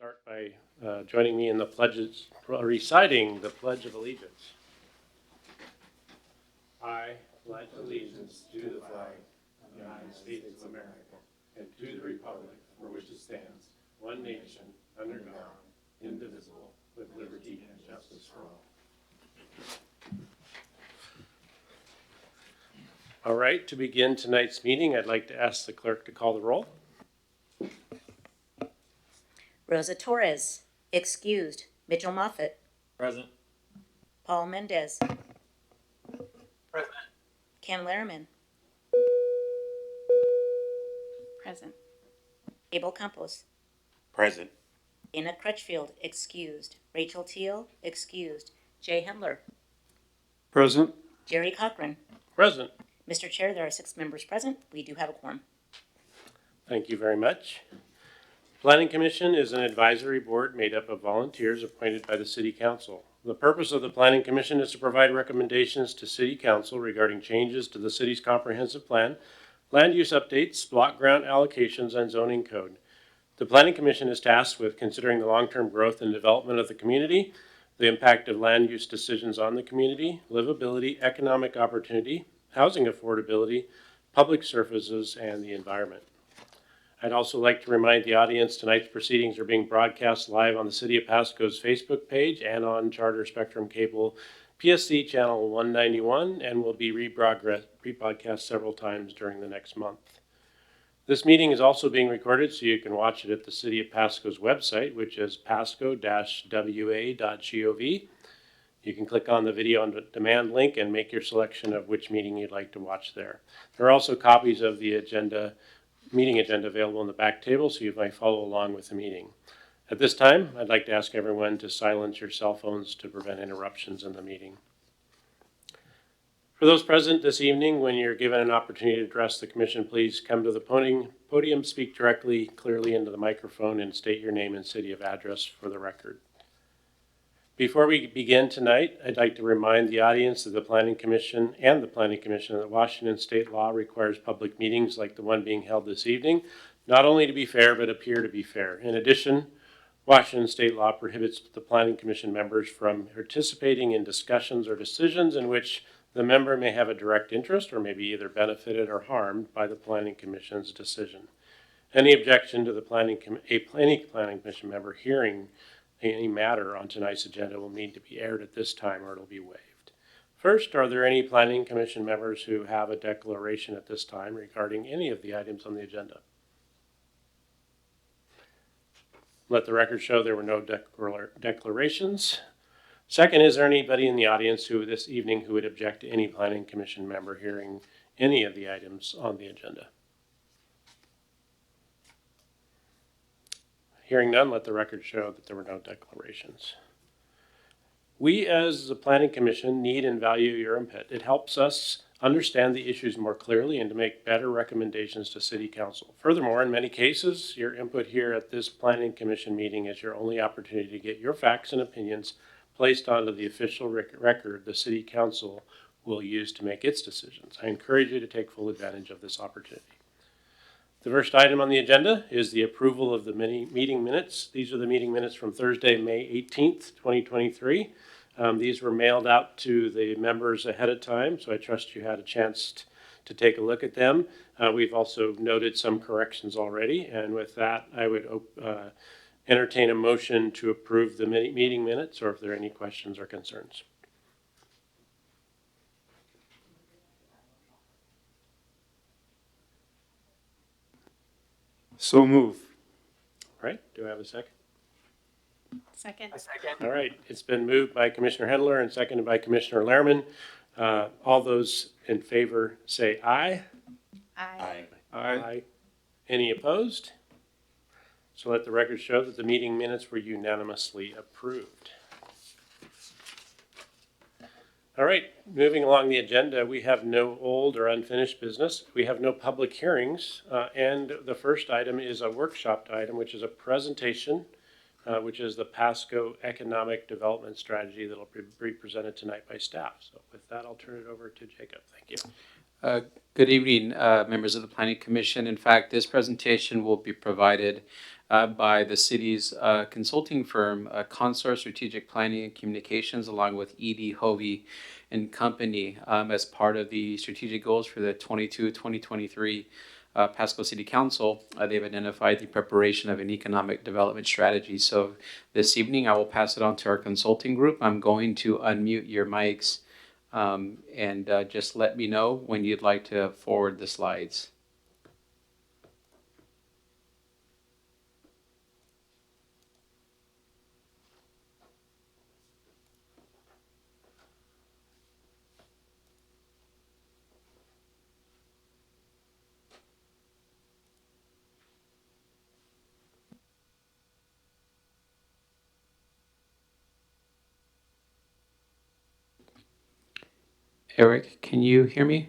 Start by joining me in the pledges, reciting the Pledge of Allegiance. I pledge allegiance to the flag of the United States of America and to the republic for which it stands, one nation, under God, indivisible, with liberty and justice for all. All right, to begin tonight's meeting, I'd like to ask the clerk to call the roll. Rosa Torres, excused. Mitchell Moffett. Present. Paul Mendez. Present. Ken Lehrman. Present. Abel Campos. Present. Dana Crutchfield, excused. Rachel Teal, excused. Jay Hemler. Present. Jerry Cochran. Present. Mr. Chair, there are 6 members present. We do have a quorum. Thank you very much. Planning Commission is an advisory board made up of volunteers appointed by the City Council. The purpose of the Planning Commission is to provide recommendations to City Council regarding changes to the city's comprehensive plan, land use updates, block grant allocations, and zoning code. The Planning Commission is tasked with considering the long-term growth and development of the community, the impact of land use decisions on the community, livability, economic opportunity, housing affordability, public services, and the environment. I'd also like to remind the audience tonight's proceedings are being broadcast live on the City of Pasco's Facebook page and on Charter Spectrum Cable PSC channel 191 and will be rebroadcast several times during the next month. This meeting is also being recorded so you can watch it at the City of Pasco's website, which is pasco-wa.gov. You can click on the video on demand link and make your selection of which meeting you'd like to watch there. There are also copies of the meeting agenda available in the back table so you might follow along with the meeting. At this time, I'd like to ask everyone to silence your cell phones to prevent interruptions in the meeting. For those present this evening, when you're given an opportunity to address the commission, please come to the podium, speak directly, clearly into the microphone, and state your name and city of address for the record. Before we begin tonight, I'd like to remind the audience of the Planning Commission that Washington state law requires public meetings like the one being held this evening, not only to be fair, but appear to be fair. In addition, Washington state law prohibits the Planning Commission members from participating in discussions or decisions in which the member may have a direct interest or may be either benefited or harmed by the Planning Commission's decision. Any objection to the Planning Commission member hearing any matter on tonight's agenda will need to be aired at this time or it'll be waived. First, are there any Planning Commission members who have a declaration at this time regarding any of the items on the agenda? Let the record show there were no declarations. Second, is there anybody in the audience who this evening who would object to any Planning Commission member hearing any of the items on the agenda? Hearing none, let the record show that there were no declarations. We as the Planning Commission need and value your input. It helps us understand the issues more clearly and to make better recommendations to City Council. Furthermore, in many cases, your input here at this Planning Commission meeting is your only opportunity to get your facts and opinions placed onto the official record the City Council will use to make its decisions. I encourage you to take full advantage of this opportunity. The first item on the agenda is the approval of the meeting minutes. These are the meeting minutes from Thursday, May 18th, 2023. These were mailed out to the members ahead of time, so I trust you had a chance to take a look at them. We've also noted some corrections already, and with that, I would entertain a motion to approve the meeting minutes, or if there are any questions or concerns. So move. All right, do I have a second? Second. A second. All right, it's been moved by Commissioner Hendler and seconded by Commissioner Lehrman. All those in favor say aye. Aye. Aye. Any opposed? So let the record show that the meeting minutes were unanimously approved. All right, moving along the agenda, we have no old or unfinished business. We have no public hearings, and the first item is a workshop item, which is a presentation, which is the Pasco Economic Development Strategy that will be presented tonight by staff. So with that, I'll turn it over to Jacob. Thank you. Good evening, members of the Planning Commission. In fact, this presentation will be provided by the city's consulting firm, Consor Strategic Planning and Communications, along with E.D. Hovey and Company, as part of the strategic goals for the 2023 Pasco City Council. They've identified the preparation of an economic development strategy. So this evening, I will pass it on to our consulting group. I'm going to unmute your mics and just let me know when you'd like to forward the slides. Eric, can you hear me?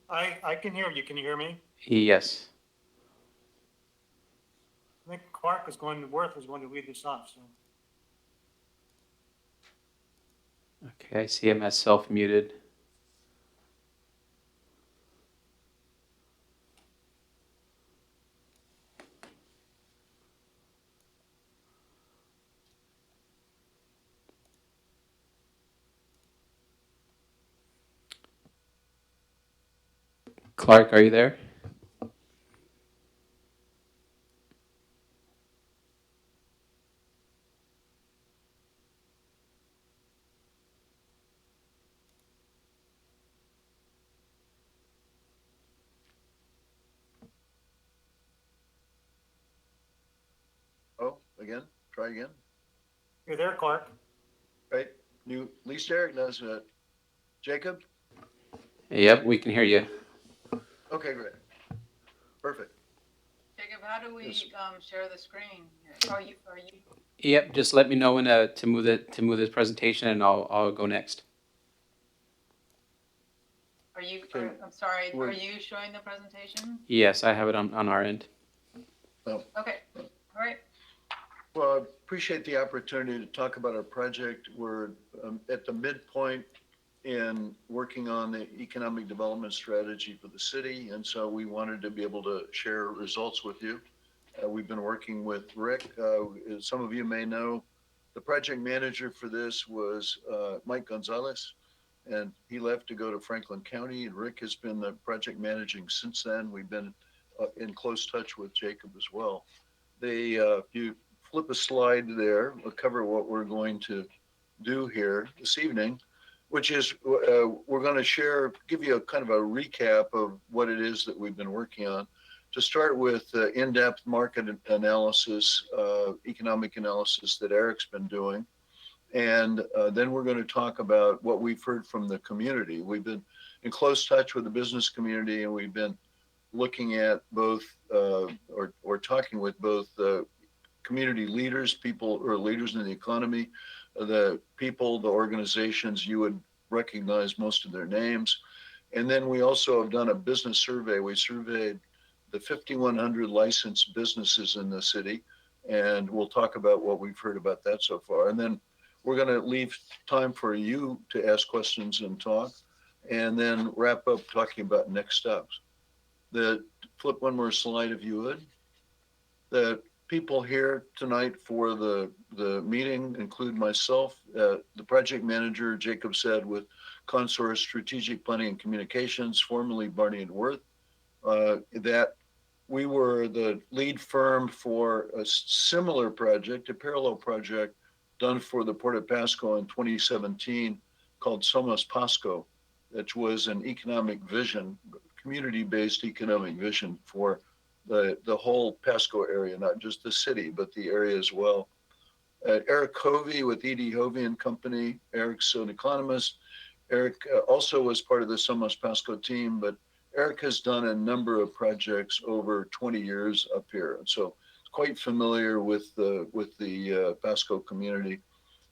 I can hear you. Can you hear me? Yes. I think Worth was going to lead this off, so. Okay, I see him as self-muted. Clark, are you there? Oh, again? Try again? You're there, Clark. Right? At least Eric knows it. Jacob? Yep, we can hear you. Okay, great. Perfect. Jacob, how do we share the screen? Are you? Yep, just let me know when to move this presentation, and I'll go next. Okay. I'm sorry. We're- Are you showing the presentation? Yes, I have it on our end. Okay. All right. Well, I appreciate the opportunity to talk about our project. We're at the midpoint in working on the economic development strategy for the city, and so we wanted to be able to share results with you. We've been working with Rick. As some of you may know, the project manager for this was Mike Gonzalez, and he left to go to Franklin County, and Rick has been the project managing since then. We've been in close touch with Jacob as well. If you flip a slide there, we'll cover what we're going to do here this evening, which is we're going to give you a kind of a recap of what it is that we've been working on. To start with, in-depth market analysis, economic analysis that Eric's been doing. And then we're going to talk about what we've heard from the community. We've been in close touch with the business community, and we've been looking at both or talking with both community leaders, people who are leaders in the economy, the people, the organizations, you would recognize most of their names. And then we also have done a business survey. We surveyed the 5,100 licensed businesses in the city, and we'll talk about what we've heard about that so far. And then we're going to leave time for you to ask questions and talk, and then wrap up talking about next steps. Flip one more slide if you would. The people here tonight for the meeting include myself, the project manager, Jacob said, with Consor Strategic Planning and Communications, formerly Barney and Worth. That we were the lead firm for a similar project, a parallel project done for the Port of Pasco in 2017 called Somos Pasco, which was an economic vision, community-based economic vision for the whole Pasco area, not just the city, but the area as well. Eric Hovey with E.D. Hovey and Company. Eric's an economist. Eric also was part of the Somos Pasco team, but Eric has done a number of projects over 20 years up here, and so quite familiar with the Pasco community.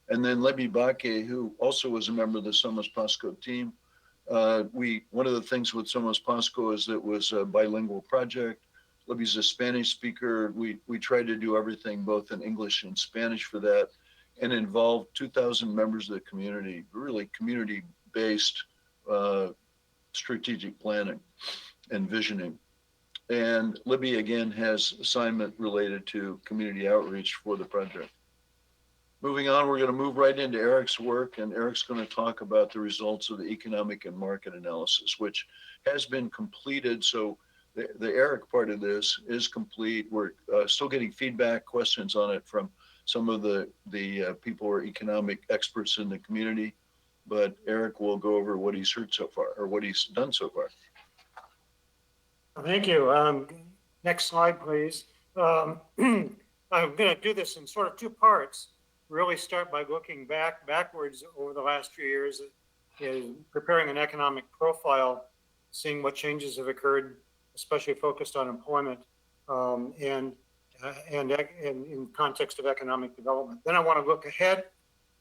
And then Lebi Baque, who also was a member of the Somos Pasco team. One of the things with Somos Pasco is that it was a bilingual project. Libby's a Spanish speaker. We tried to do everything both in English and Spanish for that, and involved 2,000 members of the community, really community-based strategic planning and visioning. And Libby again has assignment related to community outreach for the project. Moving on, we're going to move right into Eric's work, and Eric's going to talk about the results of the economic and market analysis, which has been completed. So the Eric part of this is complete. We're still getting feedback, questions on it from some of the people who are economic experts in the community. But Eric will go over what he's heard so far, or what he's done so far. Thank you. Next slide, please. I'm going to do this in sort of two parts. Really start by looking backwards over the last few years, preparing an economic profile, seeing what changes have occurred, especially focused on employment and in context of economic development. Then I want to look ahead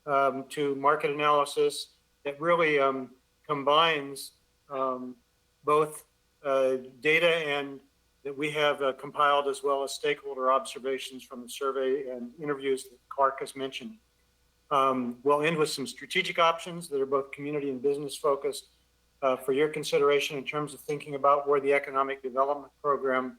to market analysis that really combines both data and that we have compiled, as well as stakeholder observations from the survey and interviews that Clark has mentioned. We'll end with some strategic options that are both community and business focused for your consideration in terms of thinking about where the economic development program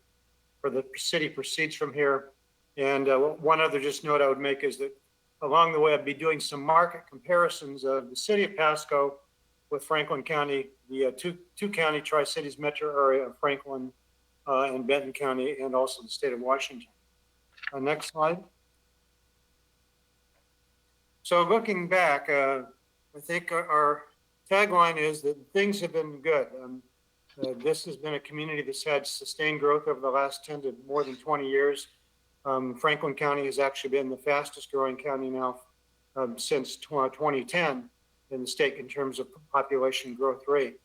for the city proceeds from here. And one other just note I would make is that along the way, I'll be doing some market comparisons of the city of Pasco with Franklin County, the two county Tri-Cities metro area of Franklin and Benton County, and also the state of Washington. Next slide. So looking back, I think our tagline is that things have been good. This has been a community that's had sustained growth over the last 10 to more than 20 years. Franklin County has actually been the fastest growing county now since 2010 in the state in terms of population growth rate.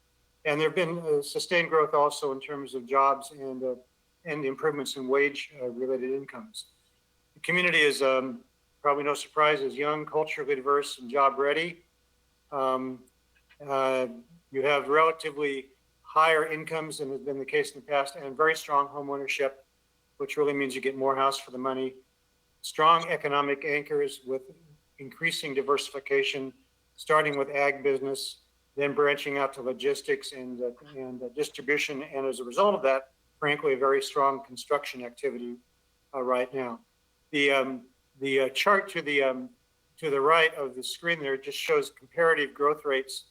And there have been sustained growth also in terms of jobs and improvements in wage related incomes. The community is probably no surprise, is young, culturally diverse, and job ready. You have relatively higher incomes than has been the case in the past, and very strong home ownership, which really means you get more house for the money. Strong economic anchors with increasing diversification, starting with ag business, then branching out to logistics and distribution. And as a result of that, frankly, a very strong construction activity right now. The chart to the right of the screen there just shows comparative growth rates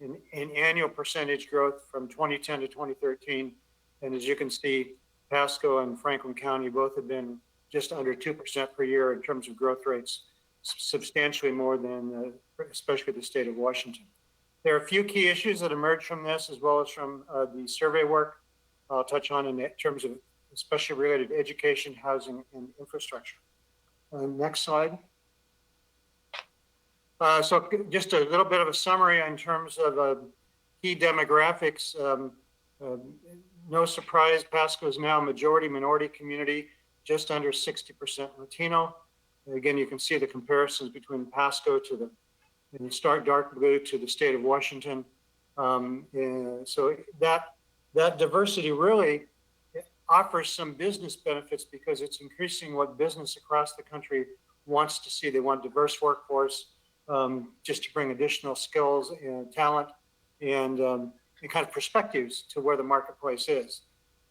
in annual percentage growth from 2010 to 2013. And as you can see, Pasco and Franklin County both have been just under 2% per year in terms of growth rates, substantially more than especially the state of Washington. There are a few key issues that emerge from this, as well as from the survey work I'll touch on in terms of especially related to education, housing, and infrastructure. Next slide. So just a little bit of a summary in terms of key demographics. No surprise, Pasco is now a majority minority community, just under 60% Latino. Again, you can see the comparisons between Pasco to in the stark dark blue to the state of Washington. So that diversity really offers some business benefits because it's increasing what business across the country wants to see. They want diverse workforce, just to bring additional skills and talent and kind of perspectives to where the marketplace is.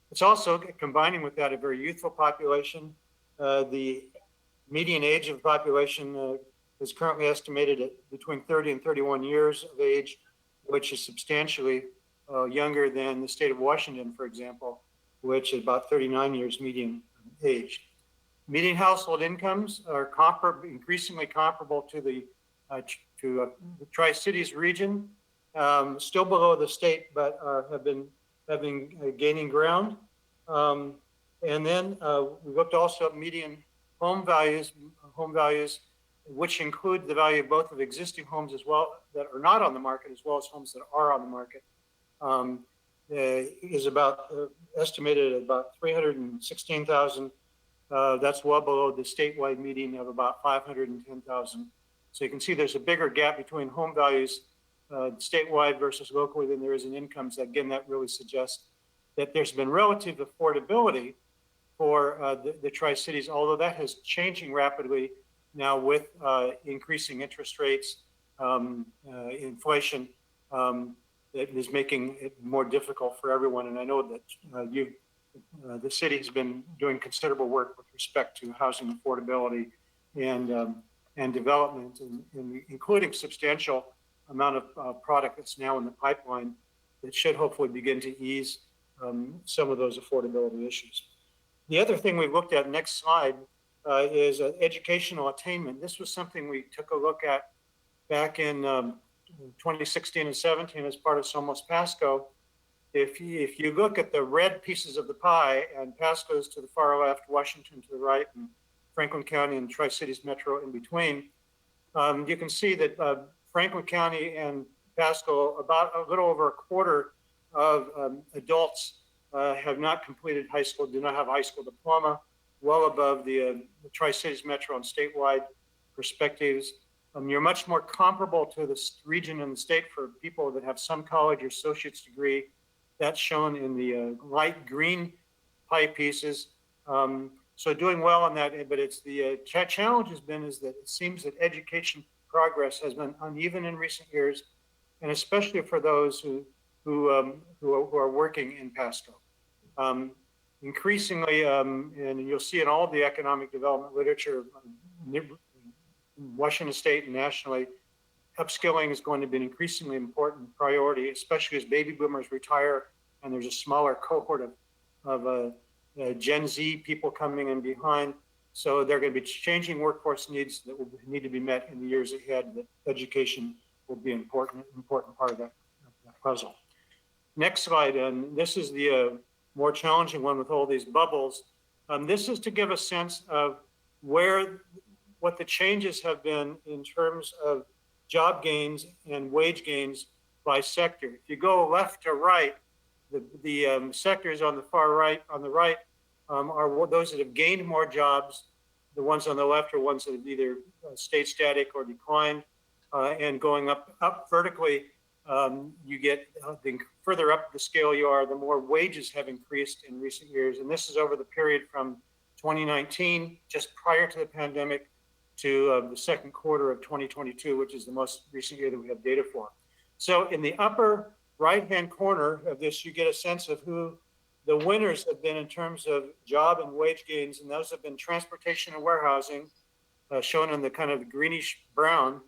It's also combining with that a very youthful population. The median age of the population is currently estimated at between 30 and 31 years of age, which is substantially younger than the state of Washington, for example, which is about 39 years median age. Median household incomes are increasingly comparable to the Tri-Cities region, still below the state, but have been gaining ground. And then we looked also at median home values, which include the value of both of existing homes as well that are not on the market, as well as homes that are on the market. Is about estimated at about 316,000. That's well below the statewide median of about 510,000. So you can see there's a bigger gap between home values statewide versus locally than there is in incomes. Again, that really suggests that there's been relative affordability for the Tri-Cities, although that is changing rapidly now with increasing interest rates, inflation. It is making it more difficult for everyone. And I know that you've the city has been doing considerable work with respect to housing affordability and development, and including substantial amount of product that's now in the pipeline that should hopefully begin to ease some of those affordability issues. The other thing we looked at, next slide, is educational attainment. This was something we took a look at back in 2016 and 17 as part of Somos Pasco. If you look at the red pieces of the pie, and Pasco's to the far left, Washington to the right, and Franklin County and Tri-Cities Metro in between, you can see that Franklin County and Pasco, about a little over a quarter of adults have not completed high school, do not have a high school diploma, well above the Tri-Cities Metro and statewide perspectives. You're much more comparable to the region and the state for people that have some college or associate's degree. That's shown in the light green pie pieces. So doing well on that, but it's the challenge has been is that it seems that education progress has been uneven in recent years, and especially for those who are working in Pasco. Increasingly, and you'll see in all the economic development literature, Washington State and nationally, upskilling is going to be an increasingly important priority, especially as baby boomers retire and there's a smaller cohort of Gen Z people coming in behind. So they're going to be changing workforce needs that will need to be met in the years ahead. That education will be an important part of that puzzle. Next slide, and this is the more challenging one with all these bubbles. This is to give a sense of what the changes have been in terms of job gains and wage gains by sector. If you go left to right, the sectors on the far right, on the right, are those that have gained more jobs. The ones on the left are ones that have either stayed static or declined. And going up vertically, you get the further up the scale you are, the more wages have increased in recent years. And this is over the period from 2019, just prior to the pandemic, to the second quarter of 2022, which is the most recent year that we have data for. So in the upper right-hand corner of this, you get a sense of who the winners have been in terms of job and wage gains, and those have been transportation and warehousing, shown in the kind of greenish brown,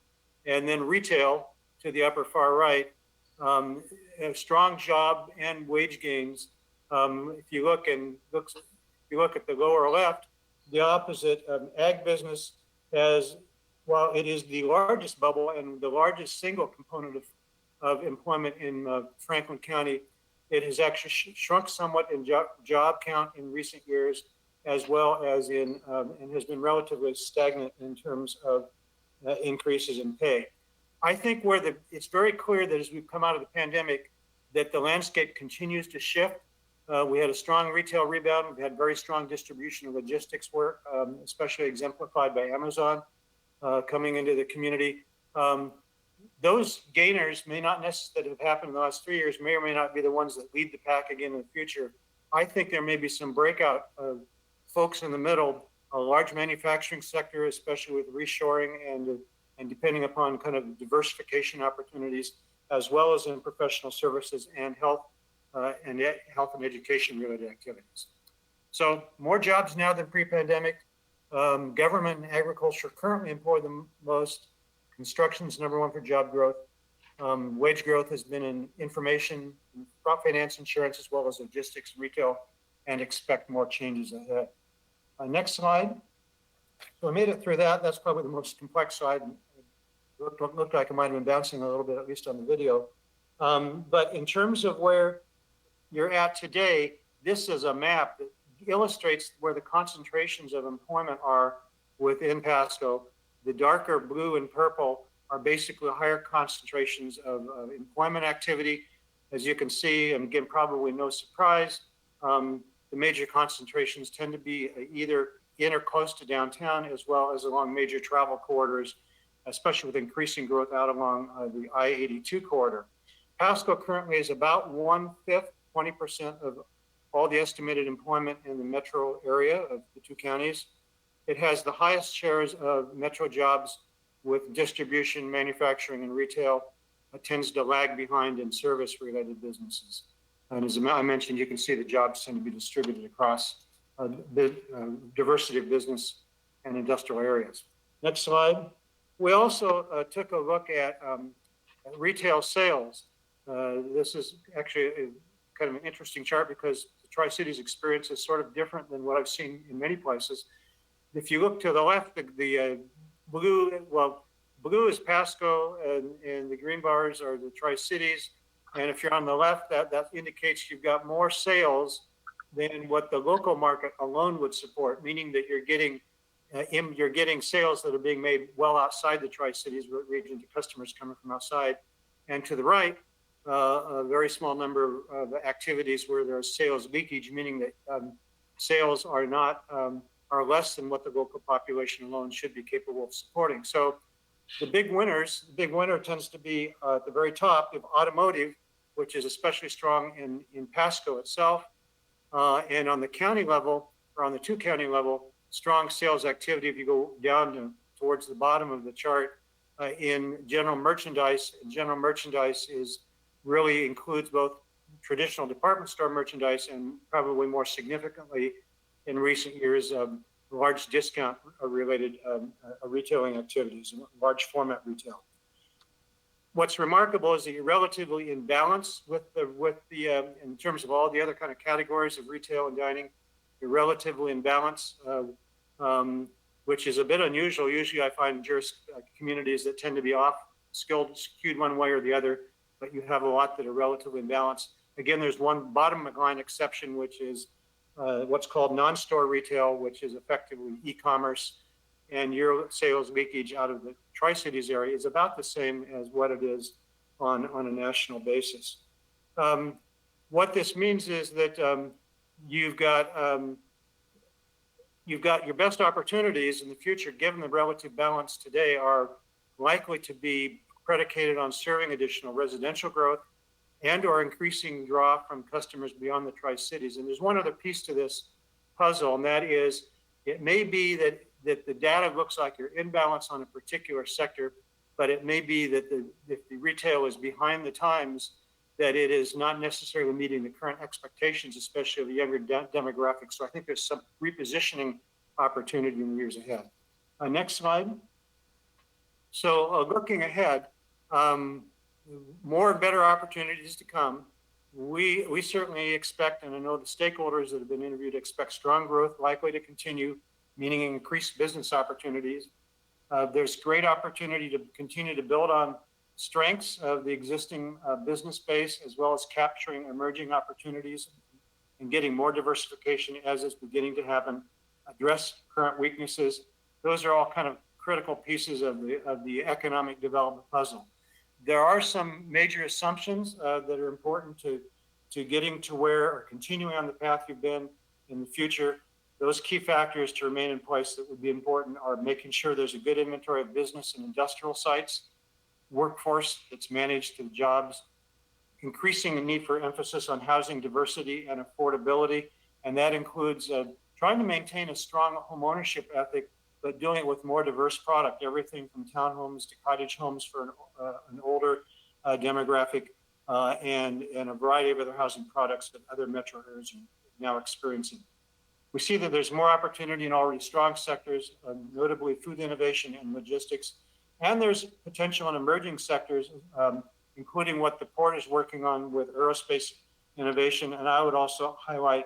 and then retail to the upper far right, strong job and wage gains. If you look at the lower left, the opposite, ag business has, while it is the largest bubble and the largest single component of employment in Franklin County, it has actually shrunk somewhat in job count in recent years, as well as and has been relatively stagnant in terms of increases in pay. I think it's very clear that as we've come out of the pandemic, that the landscape continues to shift. We had a strong retail rebound. We've had very strong distribution and logistics work, especially exemplified by Amazon coming into the community. Those gainers may not necessarily have happened in the last 3 years, may or may not be the ones that lead the pack again in the future. I think there may be some breakout of folks in the middle, a large manufacturing sector, especially with reshoring and depending upon kind of diversification opportunities, as well as in professional services and health and education related activities. So more jobs now than pre-pandemic. Government and agriculture currently employ the most. Construction's number one for job growth. Wage growth has been in information, finance, insurance, as well as logistics, retail, and expect more changes ahead. Next slide. So I made it through that. That's probably the most complex slide. Looked like it might have been bouncing a little bit, at least on the video. But in terms of where you're at today, this is a map that illustrates where the concentrations of employment are within Pasco. The darker blue and purple are basically higher concentrations of employment activity. As you can see, and again, probably no surprise, the major concentrations tend to be either in or close to downtown, as well as along major travel corridors, especially with increasing growth out along the I-82 corridor. Pasco currently is about 1/5, 20% of all the estimated employment in the metro area of the two counties. It has the highest shares of metro jobs with distribution, manufacturing, and retail. It tends to lag behind in service-related businesses. And as I mentioned, you can see the jobs tend to be distributed across the diversity of business and industrial areas. Next slide. We also took a look at retail sales. This is actually kind of an interesting chart because the Tri-Cities experience is sort of different than what I've seen in many places. If you look to the left, the blue is Pasco, and the green bars are the Tri-Cities. And if you're on the left, that indicates you've got more sales than what the local market alone would support, meaning that you're getting sales that are being made well outside the Tri-Cities region to customers coming from outside. And to the right, a very small number of activities where there's sales leakage, meaning that sales are not are less than what the local population alone should be capable of supporting. So the big winner tends to be at the very top of automotive, which is especially strong in Pasco itself. And on the county level, or on the two county level, strong sales activity, if you go down towards the bottom of the chart, in general merchandise. General merchandise really includes both traditional department store merchandise and probably more significantly in recent years, large discount related retailing activities, large format retail. What's remarkable is that you're relatively in balance with the in terms of all the other kind of categories of retail and dining. You're relatively in balance, which is a bit unusual. Usually I find communities that tend to be skewed one way or the other, but you have a lot that are relatively in balance. Again, there's one bottom line exception, which is what's called non-store retail, which is effectively e-commerce, and your sales leakage out of the Tri-Cities area is about the same as what it is on a national basis. What this means is that you've got your best opportunities in the future, given the relative balance today, are likely to be predicated on serving additional residential growth and or increasing draw from customers beyond the Tri-Cities. And there's one other piece to this puzzle, and that is it may be that the data looks like you're in balance on a particular sector, but it may be that if the retail is behind the times, that it is not necessarily meeting the current expectations, especially of the younger demographics. So I think there's some repositioning opportunity in the years ahead. Next slide. So looking ahead, more and better opportunities to come. We certainly expect, and I know the stakeholders that have been interviewed expect strong growth likely to continue, meaning increased business opportunities. There's great opportunity to continue to build on strengths of the existing business base, as well as capturing emerging opportunities and getting more diversification as is beginning to happen, address current weaknesses. Those are all kind of critical pieces of the economic development puzzle. There are some major assumptions that are important to getting to where or continuing on the path you've been in the future. Those key factors to remain in place that would be important are making sure there's a good inventory of business and industrial sites, workforce that's managed to jobs, increasing the need for emphasis on housing diversity and affordability. And that includes trying to maintain a strong home ownership ethic, but doing it with more diverse product, everything from townhomes to cottage homes for an older demographic, and a variety of other housing products that other metro areas are now experiencing. We see that there's more opportunity in already strong sectors, notably food innovation and logistics, and there's potential in emerging sectors, including what the port is working on with aerospace innovation. And I would also highlight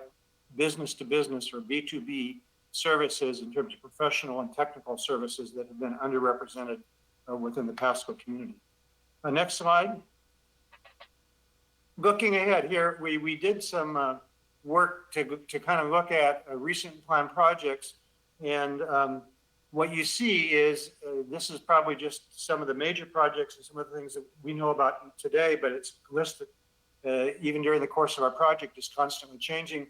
business to business, or B2B, services in terms of professional and technical services that have been underrepresented within the Pasco community. Next slide. Looking ahead here, we did some work to kind of look at recent planned projects, and what you see is this is probably just some of the major projects and some of the things that we know about today, but it's listed even during the course of our project is constantly changing.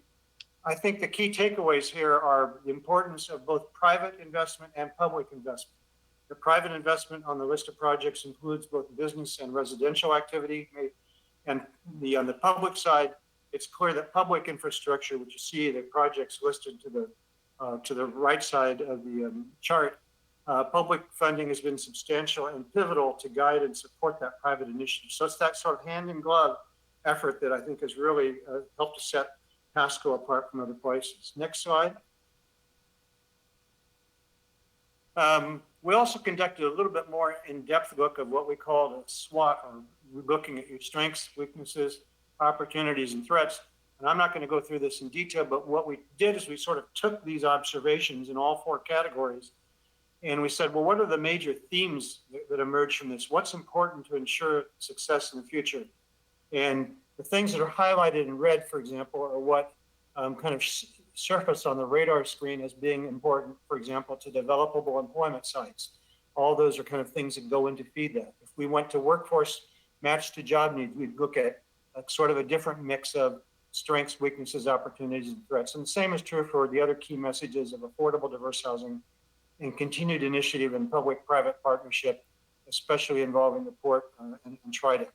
I think the key takeaways here are the importance of both private investment and public investment. The private investment on the list of projects includes both business and residential activity. And on the public side, it's clear that public infrastructure, which you see the projects listed to the right side of the chart, public funding has been substantial and pivotal to guide and support that private initiative. So it's that sort of hand in glove effort that I think has really helped to set Pasco apart from other places. Next slide. We also conducted a little bit more in-depth look of what we called a SWOT, or looking at your strengths, weaknesses, opportunities, and threats. And I'm not going to go through this in detail, but what we did is we sort of took these observations in all four categories, and we said, well, what are the major themes that emerge from this? What's important to ensure success in the future? And the things that are highlighted in red, for example, are what kind of surfaced on the radar screen as being important, for example, to developable employment sites. All those are kind of things that go in to feed that. If we went to workforce matched to job needs, we'd look at sort of a different mix of strengths, weaknesses, opportunities, and threats. And the same is true for the other key messages of affordable, diverse housing and continued initiative in public-private partnership, especially involving the port and TRIDEC.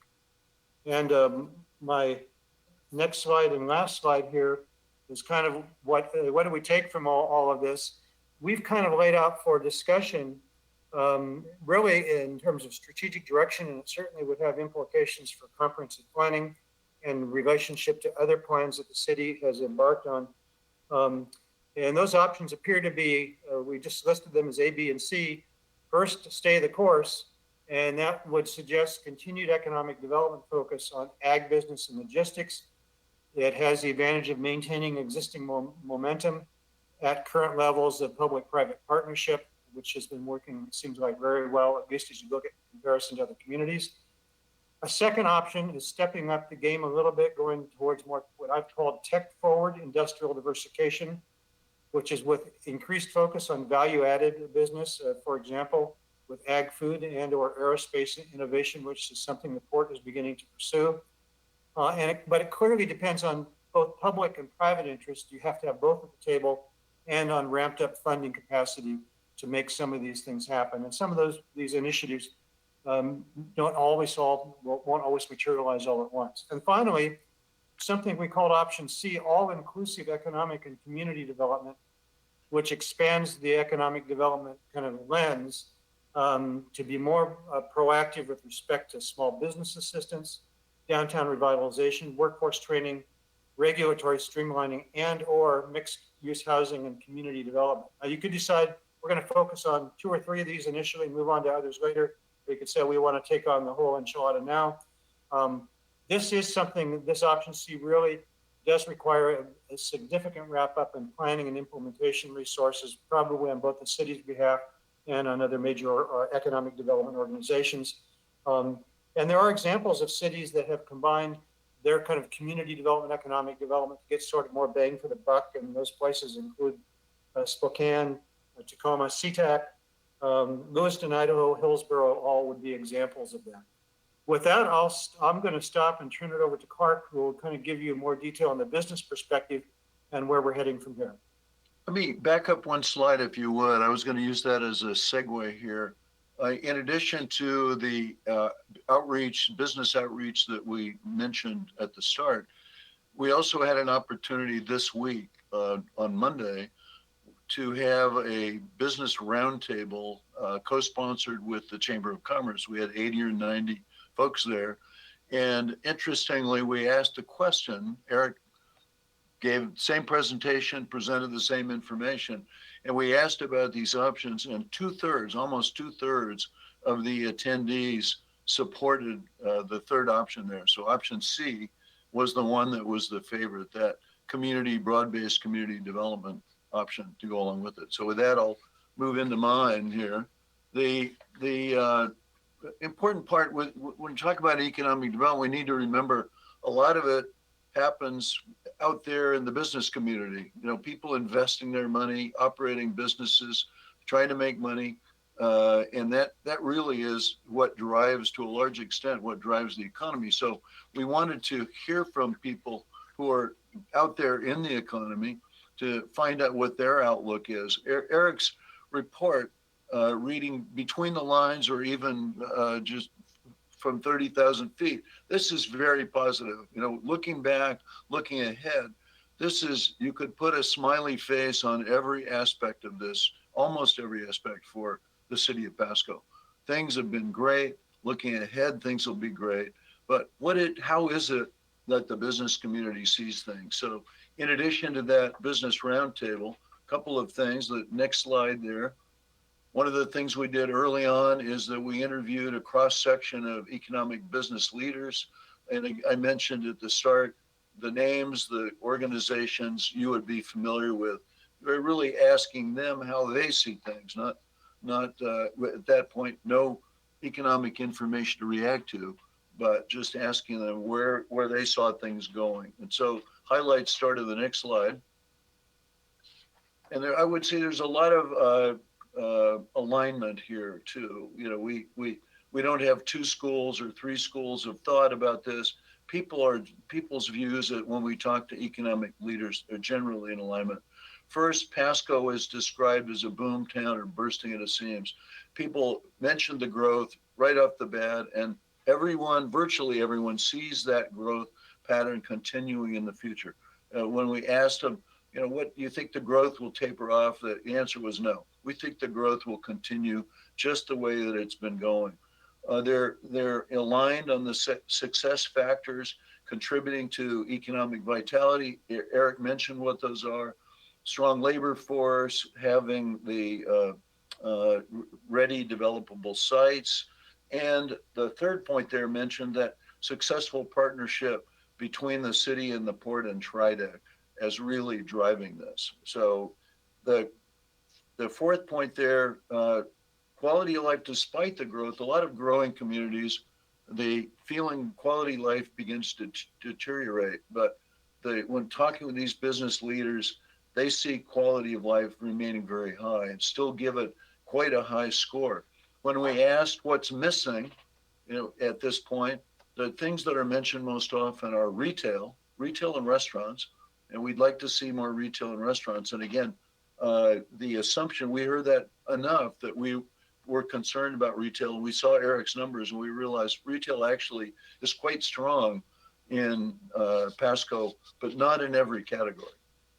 And my next slide and last slide here is kind of what do we take from all of this? We've kind of laid out for discussion, really in terms of strategic direction, and it certainly would have implications for comprehensive planning and relationship to other plans that the city has embarked on. And those options appear to be, we just listed them as A, B, and C. First, stay the course, and that would suggest continued economic development focus on ag, business, and logistics. It has the advantage of maintaining existing momentum at current levels of public-private partnership, which has been working, it seems like, very well, at least as you look at comparison to other communities. A second option is stepping up the game a little bit, going towards more what I've called tech-forward industrial diversification, which is with increased focus on value-added business, for example, with ag, food, and or aerospace innovation, which is something the port is beginning to pursue. But it clearly depends on both public and private interest. You have to have both at the table and on ramped up funding capacity to make some of these things happen. And some of these initiatives won't always materialize all at once. And finally, something we called option C, all-inclusive economic and community development, which expands the economic development kind of lens to be more proactive with respect to small business assistance, downtown revitalization, workforce training, regulatory streamlining, and or mixed use housing and community development. Now you could decide we're going to focus on 2 or 3 of these initially and move on to others later. We could say we want to take on the whole enchilada now. This is something, this option C really does require a significant wrap up in planning and implementation resources, probably on both the city's behalf and on other major economic development organizations. And there are examples of cities that have combined their kind of community development, economic development to get sort of more bang for the buck. And those places include Spokane, Tacoma, SeaTac, Lewiston, Idaho, Hillsborough, all would be examples of that. With that, I'm going to stop and turn it over to Clark, who will kind of give you more detail on the business perspective and where we're heading from here. Let me back up one slide, if you would. I was going to use that as a segue here. In addition to the business outreach that we mentioned at the start, we also had an opportunity this week on Monday to have a business roundtable co-sponsored with the Chamber of Commerce. We had 80 or 90 folks there. And interestingly, we asked a question. Eric gave the same presentation, presented the same information. And we asked about these options, and almost two thirds of the attendees supported the third option there. So option C was the one that was the favorite, that broad-based community development option to go along with it. So with that, I'll move into mine here. The important part, when we talk about economic development, we need to remember a lot of it happens out there in the business community. People investing their money, operating businesses, trying to make money. And that really is what drives, to a large extent, what drives the economy. So we wanted to hear from people who are out there in the economy to find out what their outlook is. Eric's report, reading between the lines or even just from 30,000 feet, this is very positive. Looking back, looking ahead, you could put a smiley face on every aspect of this, almost every aspect for the city of Pasco. Things have been great. Looking ahead, things will be great. But how is it that the business community sees things. So in addition to that business roundtable, a couple of things. The next slide there. One of the things we did early on is that we interviewed a cross section of economic business leaders. And I mentioned at the start, the names, the organizations you would be familiar with. We're really asking them how they see things, not at that point, no economic information to react to, but just asking them where they saw things going. And so highlights start of the next slide. And there, I would say there's a lot of alignment here too. You know, we don't have two schools or three schools of thought about this. People's views that when we talk to economic leaders are generally in alignment. First, Pasco is described as a boom town or bursting at the seams. People mentioned the growth right off the bat, and virtually everyone, sees that growth pattern continuing in the future. When we asked them, you know, what do you think the growth will taper off? The answer was no. We think the growth will continue just the way that it's been going. They're aligned on the success factors contributing to economic vitality. Eric mentioned what those are. Strong labor force, having the ready developable sites. And the third point there mentioned that successful partnership between the city and the port and Tridec as really driving this. So the fourth point there, quality of life despite the growth. A lot of growing communities, the feeling quality life begins to deteriorate. But when talking with these business leaders, they see quality of life remaining very high and still give it quite a high score. When we asked what's missing, you know, at this point, the things that are mentioned most often are retail and restaurants, and we'd like to see more retail and restaurants. And again, the assumption, we heard that enough that we were concerned about retail. We saw Eric's numbers and we realized retail actually is quite strong in Pasco, but not in every category.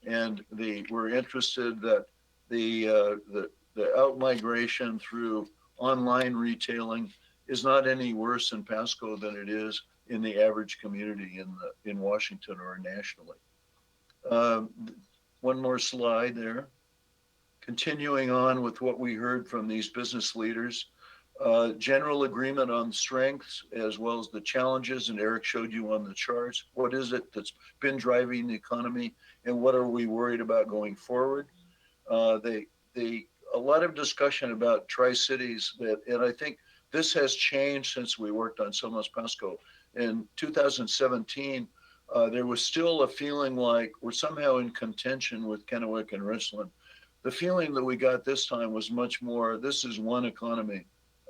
And we're interested that the out-migration through online retailing is not any worse in Pasco than it is in the average community in Washington or nationally. One more slide there. Continuing on with what we heard from these business leaders, general agreement on strengths as well as the challenges, and Eric showed you on the charts. What is it that's been driving the economy, and what are we worried about going forward? A lot of discussion about Tri-Cities, and I think this has changed since we worked on Somos Pasco. In 2017, there was still a feeling like we're somehow in contention with Kennewick and Richland. The feeling that we got this time was much more, this is one economy.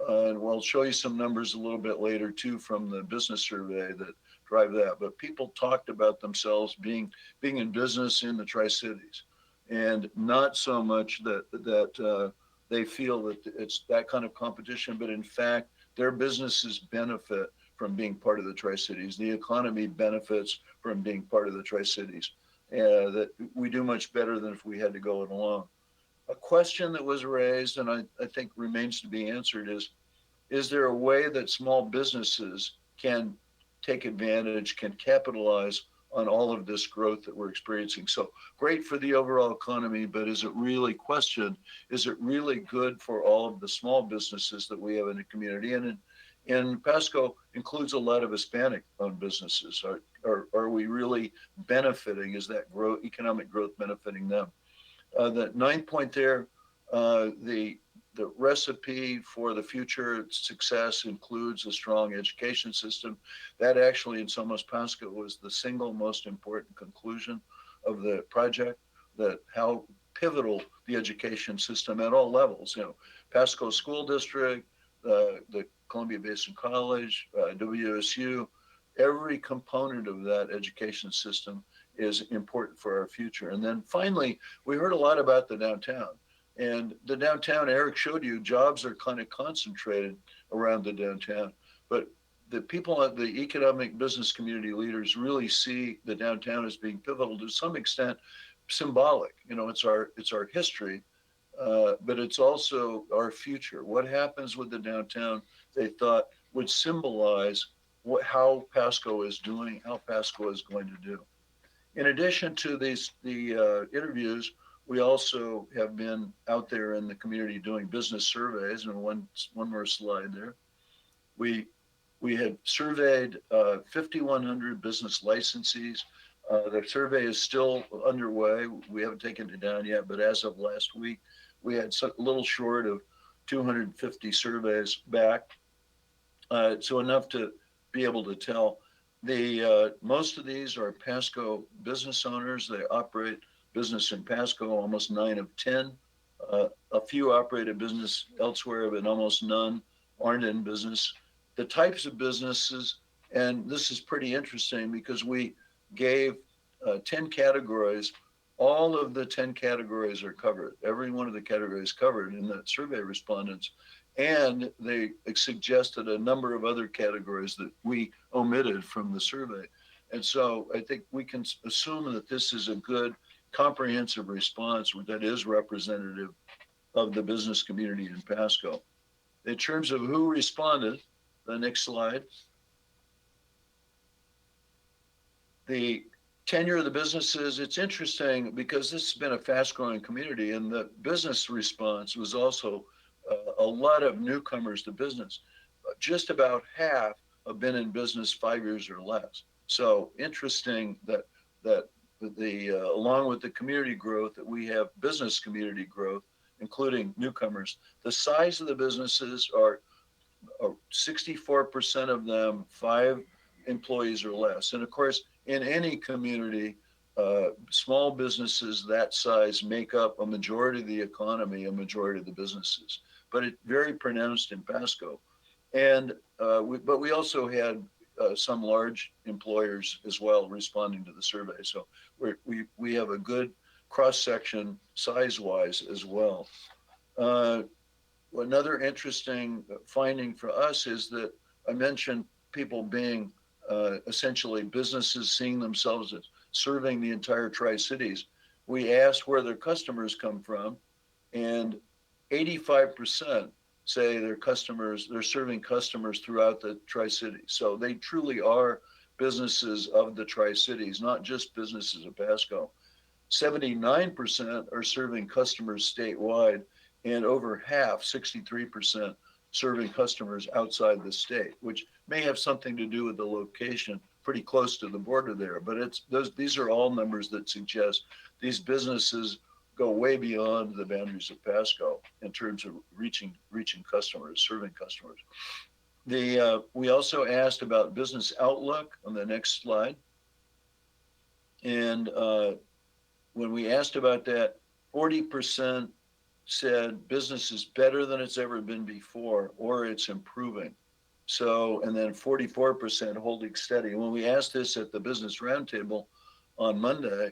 And we'll show you some numbers a little bit later too from the business survey that drive that. But people talked about themselves being in business in the Tri-Cities, and not so much that they feel that it's that kind of competition, but in fact, their businesses benefit from being part of the Tri-Cities. The economy benefits from being part of the Tri-Cities. That we do much better than if we had to go it alone. A question that was raised, and I think remains to be answered, is there a way that small businesses can take advantage, can capitalize on all of this growth that we're experiencing? So great for the overall economy, but is it really good for all of the small businesses that we have in the community? And in Pasco includes a lot of Hispanic-owned businesses. Are we really benefiting? Is that economic growth benefiting them? The ninth point there, the recipe for the future success includes a strong education system. That actually in Somos Pasco was the single most important conclusion of the project, that how pivotal the education system at all levels, Pasco School District, the Columbia Basin College, WSU, every component of that education system is important for our future. And then finally, we heard a lot about the downtown. And the downtown, Eric showed you, jobs are kind of concentrated around the downtown. But the people at the economic business community leaders really see the downtown as being pivotal, to some extent symbolic. It's our history, but it's also our future. What happens with the downtown, they thought, would symbolize how Pasco is doing, how Pasco is going to do. In addition to the interviews, we also have been out there in the community doing business surveys, and one more slide there. We had surveyed 5,100 business licensees. The survey is still underway. We haven't taken it down yet, but as of last week, we had a little short of 250 surveys back. So enough to be able to tell. Most of these are Pasco business owners. They operate business in Pasco, almost 9 of 10. A few operate a business elsewhere, but almost none aren't in business. The types of businesses, and this is pretty interesting because we gave 10 categories. All of the 10 categories are covered. Every one of the categories covered in the survey respondents. And they suggested a number of other categories that we omitted from the survey. And so I think we can assume that this is a good comprehensive response that is representative of the business community in Pasco. In terms of who responded, the next slide. The tenure of the businesses, it's interesting because this has been a fast growing community, and the business response was also a lot of newcomers to business. Just about half have been in business 5 years or less. So interesting that along with the community growth, that we have business community growth, including newcomers. The size of the businesses are 64% of them 5 employees or less. And of course, in any community, small businesses that size make up a majority of the economy, a majority of the businesses. But it's very pronounced in Pasco. And but we also had some large employers as well responding to the survey. So we have a good cross section size wise as well. Another interesting finding for us is that I mentioned people being essentially businesses seeing themselves as serving the entire Tri-Cities. We asked where their customers come from, and 85% say they're serving customers throughout the Tri-Cities. So they truly are businesses of the Tri-Cities, not just businesses of Pasco. 79% are serving customers statewide, and over half, 63%, serving customers outside the state, which may have something to do with the location pretty close to the border there. But these are all numbers that suggest these businesses go way beyond the boundaries of Pasco in terms of reaching customers, serving customers. We also asked about business outlook on the next slide. And when we asked about that, 40% said business is better than it's ever been before, or it's improving. So, and then 44% holding steady. When we asked this at the Business Roundtable on Monday,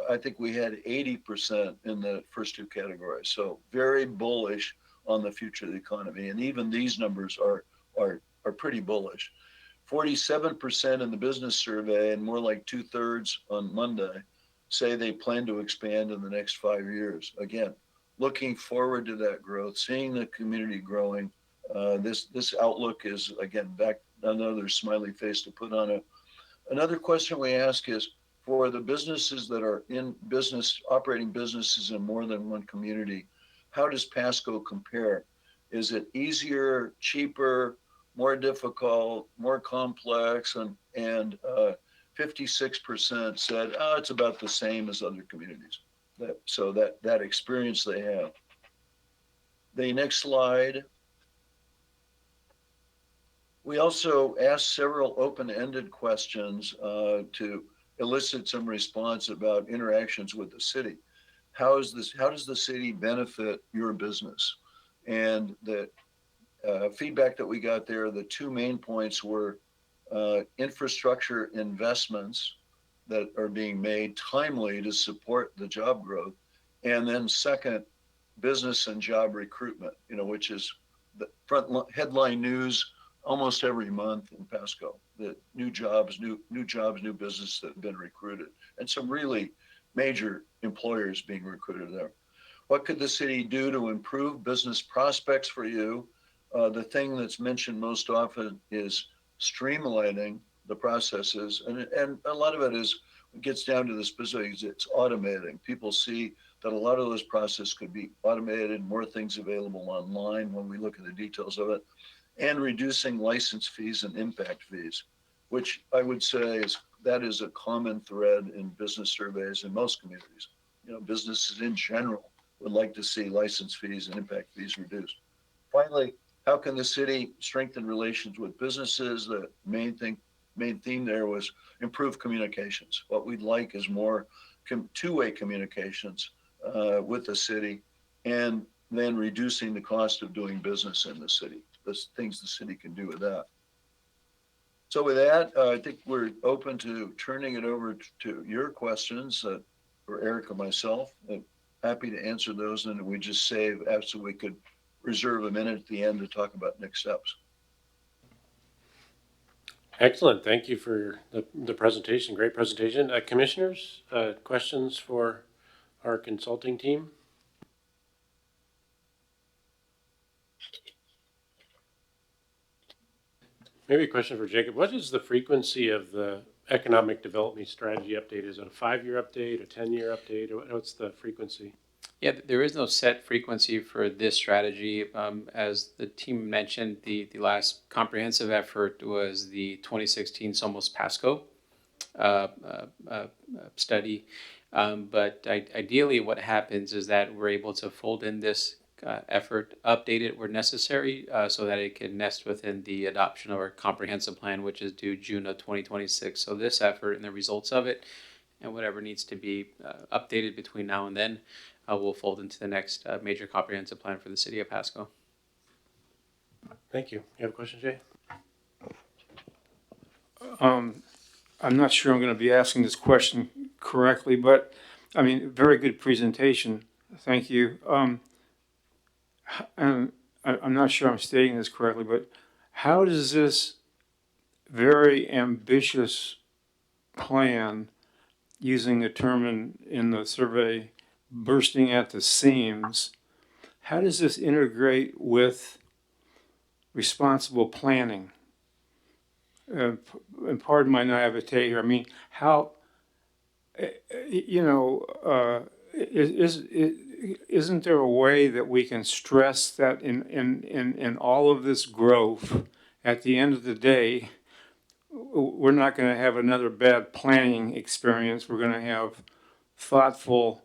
I think we had 80% in the first 2 categories. So very bullish on the future of the economy. And even these numbers are pretty bullish. 47% in the business survey, and more like 2/3 on Monday, say they plan to expand in the next 5 years. Again, looking forward to that growth, seeing the community growing. This outlook is, again, back another smiley face to put on it. Another question we ask is, for the businesses that are in business, operating businesses in more than one community, how does Pasco compare? Is it easier, cheaper, more difficult, more complex? And 56% said, it's about the same as other communities. So that experience they have. The next slide. We also asked several open-ended questions to elicit some response about interactions with the city. How does the city benefit your business? And the feedback that we got there, the 2 main points were infrastructure investments that are being made timely to support the job growth. And then second, business and job recruitment, which is the headline news almost every month in Pasco, that new jobs, new business that have been recruited, and some really major employers being recruited there. What could the city do to improve business prospects for you? The thing that's mentioned most often is streamlining the processes. And a lot of it gets down to the specifics. It's automating. People see that a lot of those processes could be automated, more things available online when we look at the details of it, and reducing license fees and impact fees, which I would say that is a common thread in business surveys in most communities. Businesses in general would like to see license fees and impact fees reduced. Finally, how can the city strengthen relations with businesses? The main theme there was improve communications. What we'd like is more two-way communications with the city, and then reducing the cost of doing business in the city. There's things the city can do with that. So with that, I think we're open to turning it over to your questions for Eric or myself. I'm happy to answer those, and we just save, so we could reserve a minute at the end to talk about next steps. Excellent. Thank you for the presentation. Great presentation. Commissioners, questions for our consulting team? Maybe a question for Jacob. What is the frequency of the economic development strategy update? Is it a 5-year update, a 10-year update, or what's the frequency? Yeah, there is no set frequency for this strategy. As the team mentioned, the last comprehensive effort was the 2016 Somos Pasco study. But ideally what happens is that we're able to fold in this effort, update it where necessary, so that it can nest within the adoption of our comprehensive plan, which is due June of 2026. So this effort and the results of it and whatever needs to be updated between now and then will fold into the next major comprehensive plan for the city of Pasco. Thank you. You have a question, Jay? I'm not sure I'm going to be asking this question correctly, but I mean, very good presentation. Thank you. And I'm not sure I'm stating this correctly, but how does this very ambitious plan, using the term in the survey, bursting at the seams, how does this integrate with responsible planning? And pardon my naivete here. I mean, how, isn't there a way that we can stress that in all of this growth, at the end of the day, we're not going to have another bad planning experience. We're going to have thoughtful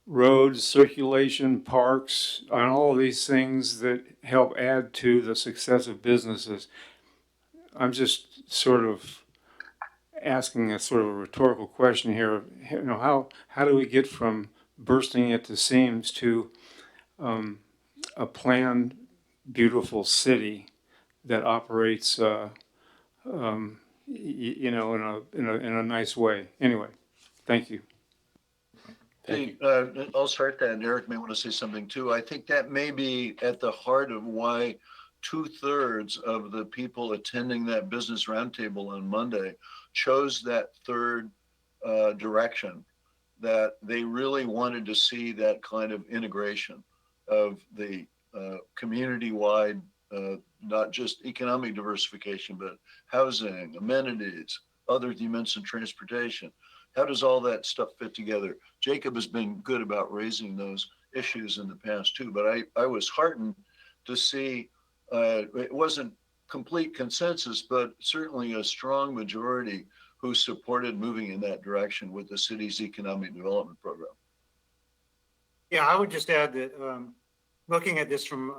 roads, circulation, parks, and all of these things that help add to the success of businesses. I'm just sort of asking a sort of a rhetorical question here. How do we get from bursting at the seams to a planned, beautiful city that operates, in a nice way? Anyway, thank you. Thank you. I'll start that, and Eric may want to say something too. I think that may be at the heart of why 2/3 of the people attending that business roundtable on Monday chose that third direction, that they really wanted to see that kind of integration of the community-wide, not just economic diversification, but housing, amenities, others you mentioned, transportation. How does all that stuff fit together? Jacob has been good about raising those issues in the past too, but I was heartened to see it wasn't complete consensus, but certainly a strong majority who supported moving in that direction with the city's economic development program. Yeah, I would just add that looking at this from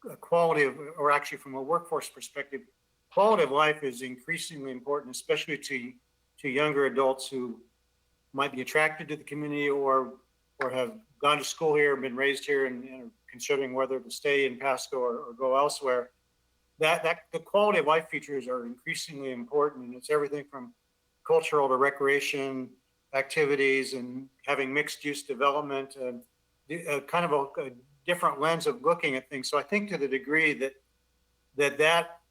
a quality of, or actually from a workforce perspective, quality of life is increasingly important, especially to younger adults who might be attracted to the community or have gone to school here, been raised here, and are considering whether to stay in Pasco or go elsewhere. That the quality of life features are increasingly important, and it's everything from cultural to recreation activities and having mixed use development, and kind of a different lens of looking at things. So I think to the degree that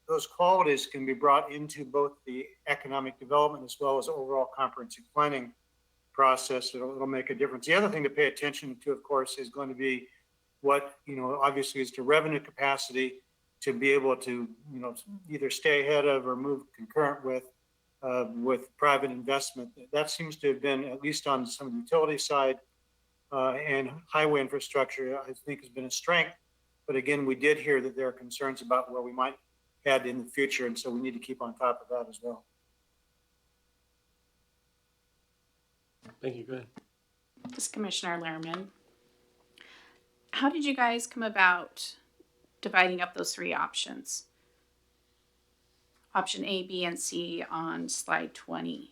those qualities can be brought into both the economic development as well as overall comprehensive planning process, it'll make a difference. The other thing to pay attention to, of course, is going to be what, obviously is the revenue capacity to be able to, either stay ahead of or move concurrent with private investment. That seems to have been, at least on some of the utility side and highway infrastructure, I think has been a strength. But again, we did hear that there are concerns about where we might head in the future, and so we need to keep on top of that as well. Thank you. Go ahead. This is Commissioner Lehrman. How did you guys come about dividing up those three options? Option A, B, and C on slide 20.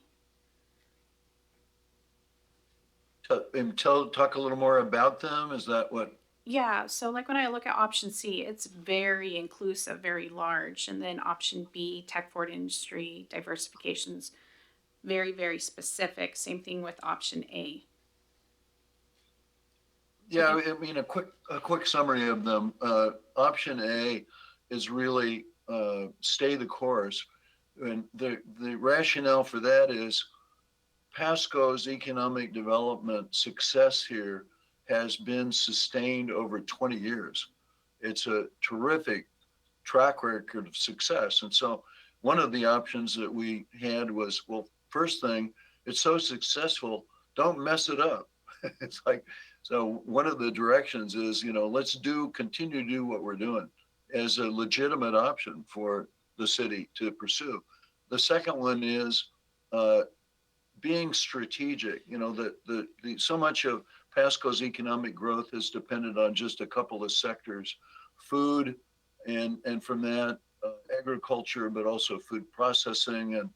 Talk a little more about them. Is that what? Yeah, so like when I look at option C, it's very inclusive, very large. And then option B, tech forward industry diversifications, very, very specific. Same thing with option A. Yeah, I mean, a quick summary of them. Option A is really stay the course. And the rationale for that is Pasco's economic development success here has been sustained over 20 years. It's a terrific track record of success. And so one of the options that we had was, well, first thing, it's so successful, don't mess it up. It's like, so one of the directions is, let's continue to do what we're doing as a legitimate option for the city to pursue. The second one is being strategic. So much of Pasco's economic growth has depended on just a couple of sectors, food, and from that, agriculture, but also food processing. And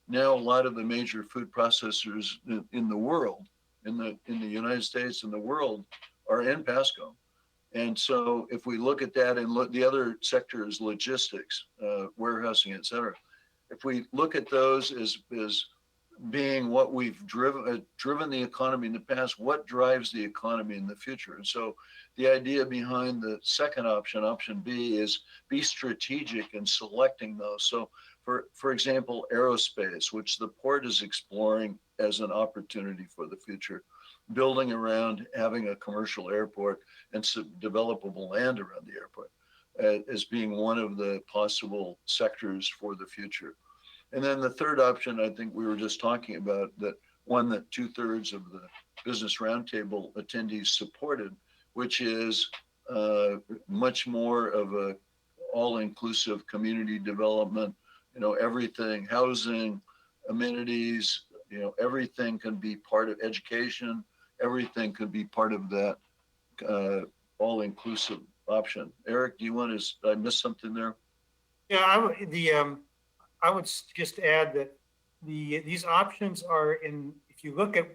now a lot of the major food processors in the world, in the United States and the world, are in Pasco. And so if we look at that and look, the other sector is logistics, warehousing, et cetera. If we look at those as being what we've driven the economy in the past, what drives the economy in the future? And so the idea behind the second option, option B, is be strategic in selecting those. So for example, aerospace, which the port is exploring as an opportunity for the future, building around having a commercial airport and some developable land around the airport as being one of the possible sectors for the future. And then the third option, I think we were just talking about, that one that 2/3 of the Business Roundtable attendees supported, which is much more of a all-inclusive community development, everything, housing, amenities, everything can be part of education, everything could be part of that all-inclusive option. Eric, did I miss something there? Yeah, I would just add that these options are if you look at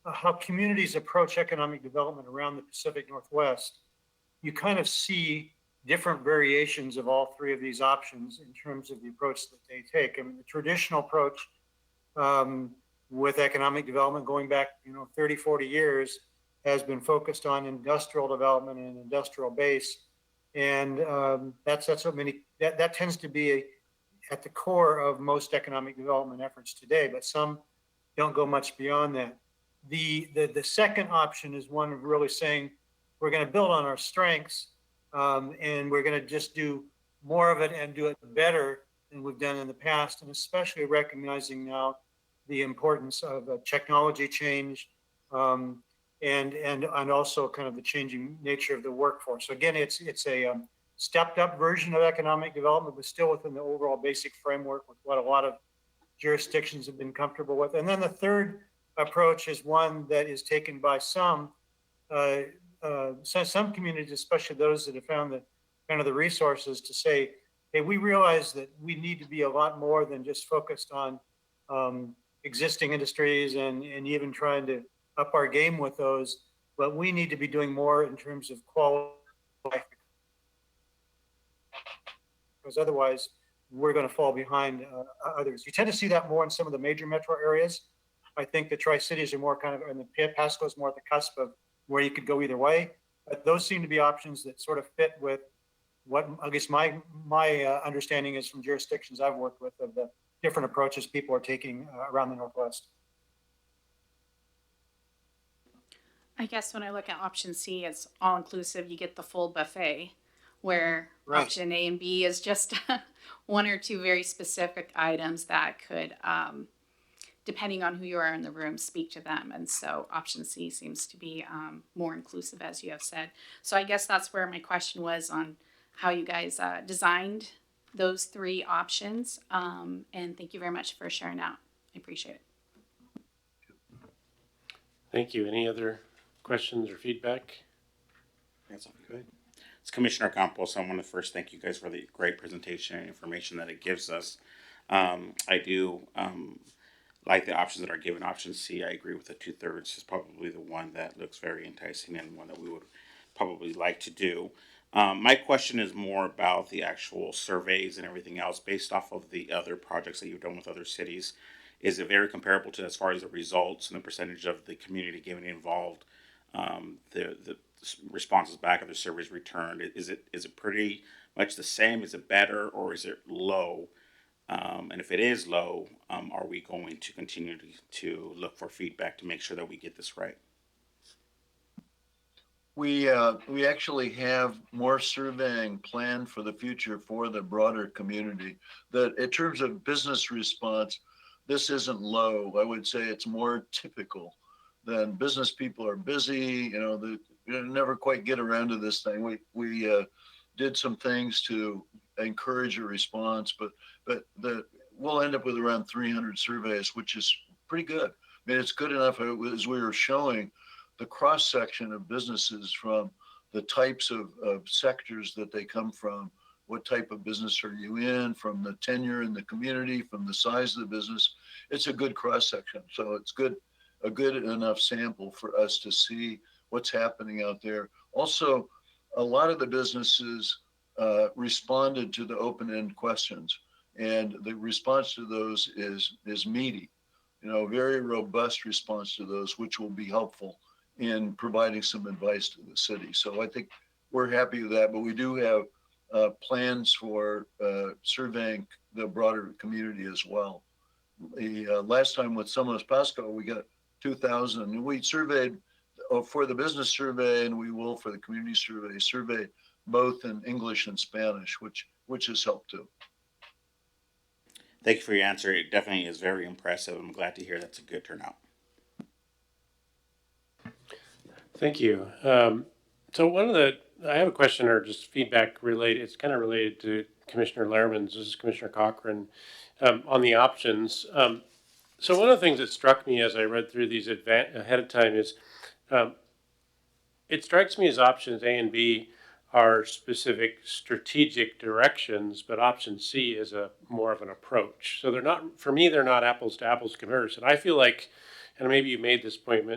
how communities approach economic development around the Pacific Northwest, you kind of see different variations of all three of these options in terms of the approach that they take. I mean, the traditional approach with economic development going back, 30, 40 years has been focused on industrial development and industrial base. And that tends to be at the core of most economic development efforts today, but some don't go much beyond that. The second option is one of really saying we're going to build on our strengths and we're going to just do more of it and do it better than we've done in the past, and especially recognizing now the importance of technology change and also kind of the changing nature of the workforce. So again, it's a stepped up version of economic development, but still within the overall basic framework with what a lot of jurisdictions have been comfortable with. And then the third approach is one that is taken by some communities, especially those that have found the resources to say, hey, we realize that we need to be a lot more than just focused on existing industries and even trying to up our game with those, but we need to be doing more in terms of quality of life, because otherwise we're going to fall behind others. You tend to see that more in some of the major metro areas. I think the Tri-Cities are more kind of, and the Pasco is more at the cusp of where you could go either way. But those seem to be options that sort of fit with what I guess my understanding is from jurisdictions I've worked with of the different approaches people are taking around the Northwest. I guess when I look at option C, it's all inclusive. You get the full buffet. where Right. option A and B is just one or two very specific items that could, depending on who you are in the room, speak to them. And so option C seems to be more inclusive, as you have said. So I guess that's where my question was on how you guys designed those three options. And thank you very much for sharing out. I appreciate it. Thank you. Any other questions or feedback? That's all good. It's Commissioner Campos. I want to first thank you guys for the great presentation and information that it gives us. I do like the options that are given. Option C, I agree with the 2/3 is probably the one that looks very enticing and one that we would probably like to do. My question is more about the actual surveys and everything else based off of the other projects that you've done with other cities. Is it very comparable to as far as the results and the percentage of the community getting involved, the responses back of the surveys returned? Is it pretty much the same? Is it better or is it low? And if it is low, are we going to continue to look for feedback to make sure that we get this right? We actually have more surveying planned for the future for the broader community. That in terms of business response, this isn't low. I would say it's more typical than business people are busy. They never quite get around to this thing. We did some things to encourage a response, but we'll end up with around 300 surveys, which is pretty good. I mean, it's good enough as we were showing the cross section of businesses from the types of sectors that they come from. What type of business are you in, from the tenure in the community, from the size of the business. It's a good cross section. So it's a good enough sample for us to see what's happening out there. Also, a lot of the businesses responded to the open-end questions, and the response to those is meaty, very robust response to those, which will be helpful in providing some advice to the city. So I think we're happy with that, but we do have plans for surveying the broader community as well. The last time with Somos Pasco, we got 2,000, and we surveyed for the business survey, and we will for the community survey both in English and Spanish, which has helped too. Thank you for your answer. It definitely is very impressive. I'm glad to hear that's a good turnout. Thank you. So I have a question or just feedback related. It's kind of related to Commissioner Lehrman's. This is Commissioner Cochran on the options. So one of the things that struck me as I read through these ahead of time is it strikes me as options A and B are specific strategic directions, but option C is more of an approach. So they're not apples to apples comparison. I feel like, and maybe you made this point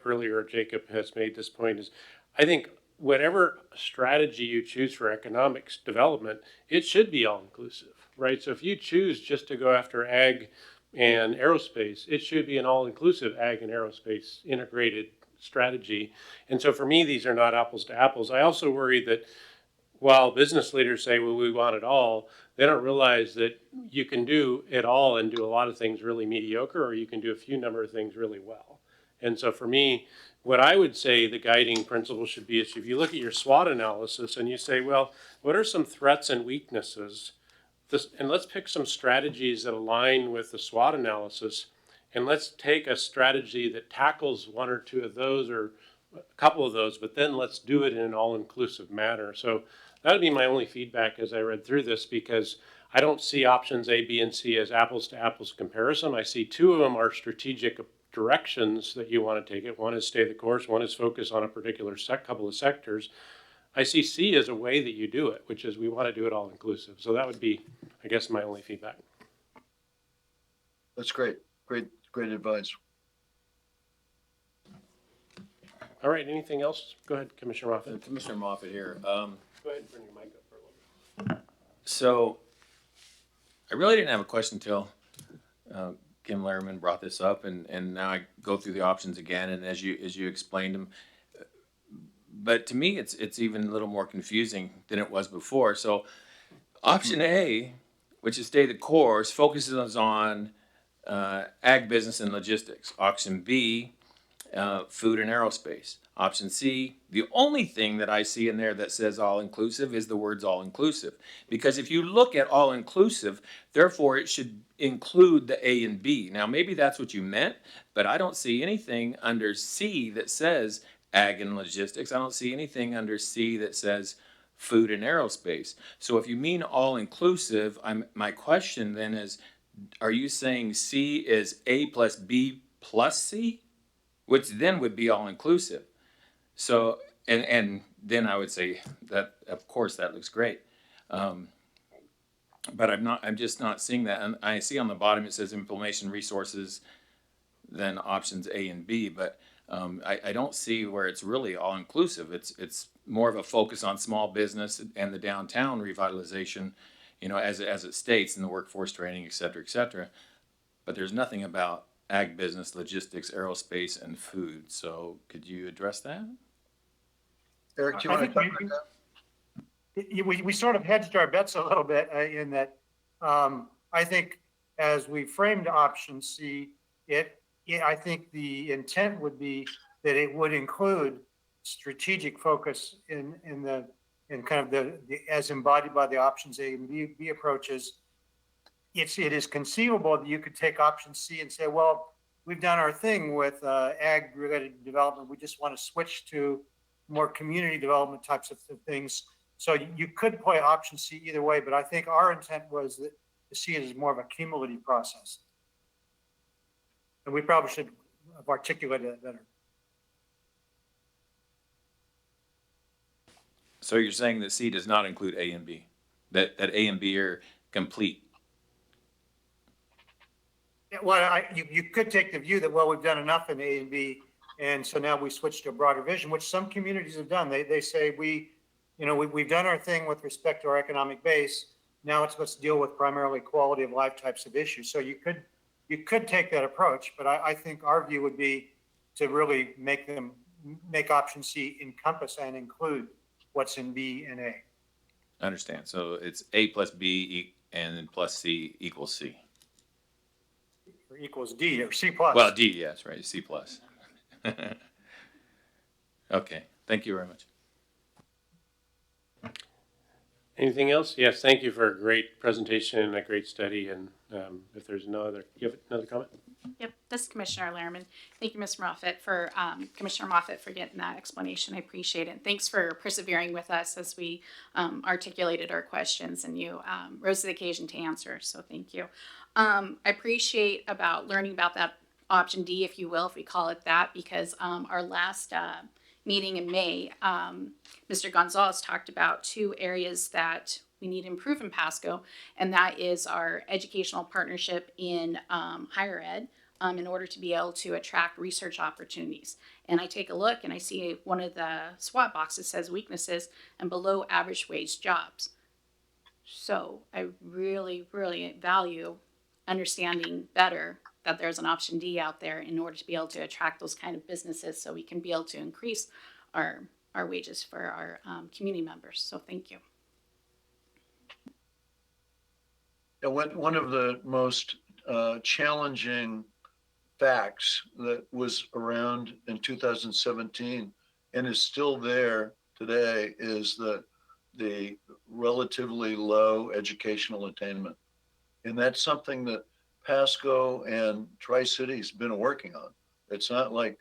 earlier, Jacob has made this point, is I think whatever strategy you choose for economics development, it should be all inclusive, right? So if you choose just to go after ag and aerospace, it should be an all inclusive ag and aerospace integrated strategy. And so for me, these are not apples to apples. I also worry that while business leaders say, well, we want it all, they don't realize that you can do it all and do a lot of things really mediocre, or you can do a few number of things really well. And so for me, what I would say the guiding principle should be is if you look at your SWOT analysis and you say, well, what are some threats and weaknesses? And let's pick some strategies that align with the SWOT analysis. And let's take a strategy that tackles one or two of those or a couple of those, but then let's do it in an all-inclusive manner. So that would be my only feedback as I read through this, because I don't see options A, B, and C as apples to apples comparison. I see two of them are strategic directions that you want to take it. One is stay the course. One is focus on a particular couple of sectors. I see C as a way that you do it, which is we want to do it all inclusive. So that would be, I guess, my only feedback. That's great. Great advice. All right, anything else? Go ahead, Commissioner Moffitt. Commissioner Moffitt here. Go ahead and bring your mic up for a little bit. So I really didn't have a question until Kim Lehrman brought this up, and now I go through the options again, and as you explained them. But to me, it's even a little more confusing than it was before. So option A, which is stay the course, focuses on ag business and logistics. Option B food and aerospace. Option C, the only thing that I see in there that says all-inclusive is the words all-inclusive. Because if you look at all-inclusive, therefore it should include the A and B. Now, maybe that's what you meant, but I don't see anything under C that says ag and logistics. I don't see anything under C that says food and aerospace. So if you mean all-inclusive, my question then is, are you saying C is A plus B plus C? Which then would be all-inclusive. So, and then I would say that, of course, that looks great. But I'm just not seeing that. And I see on the bottom it says implementation resources, then options A and B, but I don't see where it's really all-inclusive. It's more of a focus on small business and the downtown revitalization, as it states in the workforce training, et cetera, but there's nothing about ag business, logistics, aerospace, and food. So could you address that? Eric, do you I want to think talk about that? we sort of hedged our bets a little bit in that I think as we framed option C, I think the intent would be that it would include strategic focus in kind of the as embodied by the options A and B approaches. It is conceivable that you could take option C and say, well, we've done our thing with ag related development. We just want to switch to more community development types of things. So you could play option C either way, but I think our intent was that to see it as more of a cumulative process. And we probably should have articulated that better. So you're saying that C does not include A and B, that A and B are complete? Yeah, well, you could take the view that, well, we've done enough in A and B, and so now we switch to a broader vision, which some communities have done. They say we've done our thing with respect to our economic base. Now let's deal with primarily quality of life types of issues. So you could take that approach, but I think our view would be to really make option C encompass and include what's in B and A. I understand. So it's A plus B and then plus C equals C. Or equals D or C plus. Well, D, yes, right, C plus. Okay, thank you very much. Anything else? Yes, thank you for a great presentation and a great study. And if there's no other, you have another comment? Yep, this is Commissioner Lehrman. Thank you, Commissioner Moffett, for getting that explanation. I appreciate it. Thanks for persevering with us as we articulated our questions, and you rose to the occasion to answer. So thank you. I appreciate about learning about that option D, if you will, if we call it that, because our last meeting in May, Mr. Gonzalez talked about two areas that we need to improve in Pasco, and that is our educational partnership in higher ed in order to be able to attract research opportunities. And I take a look and I see one of the SWOT boxes says weaknesses and below average wage jobs. So I really, really value understanding better that there's an option D out there in order to be able to attract those kind of businesses so we can be able to increase our wages for our community members. So thank you. Yeah, one of the most challenging facts that was around in 2017 and is still there today is the relatively low educational attainment. And that's something that Pasco and Tri-City's been working on. It's not like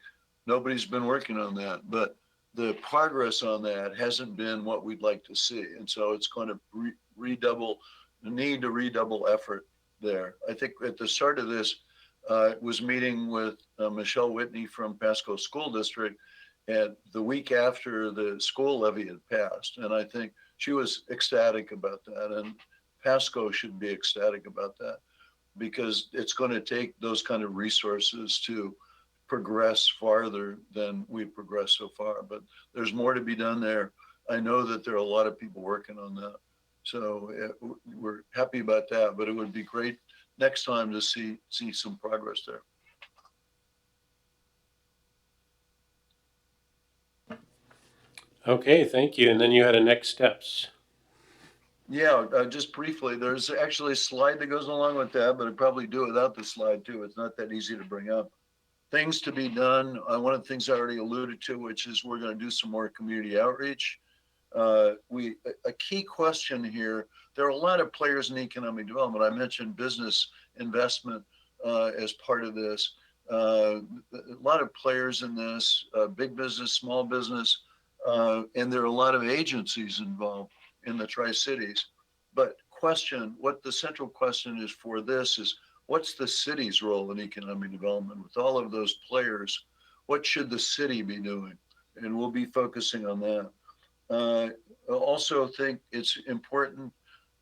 nobody's been working on that, but the progress on that hasn't been what we'd like to see. And so it's going to redouble effort there. I think at the start of this, was meeting with Michelle Whitney from Pasco School District, and the week after the school levy had passed. And I think she was ecstatic about that. And Pasco should be ecstatic about that, because it's going to take those kind of resources to progress farther than we've progressed so far. But there's more to be done there. I know that there are a lot of people working on that. So we're happy about that, but it would be great next time to see some progress there. Okay, thank you. And then you had a next steps. Yeah, just briefly, there's actually a slide that goes along with that, but I'd probably do it without the slide too. It's not that easy to bring up. things to be done. One of the things I already alluded to, which is we're going to do some more community outreach. A key question here, there are a lot of players in economic development. I mentioned business investment as part of this. A lot of players in this, big business, small business, and there are a lot of agencies involved in the Tri-Cities. But what the central question is for this is, what's the city's role in economic development? With all of those players, what should the city be doing? And we'll be focusing on that. I also think it's important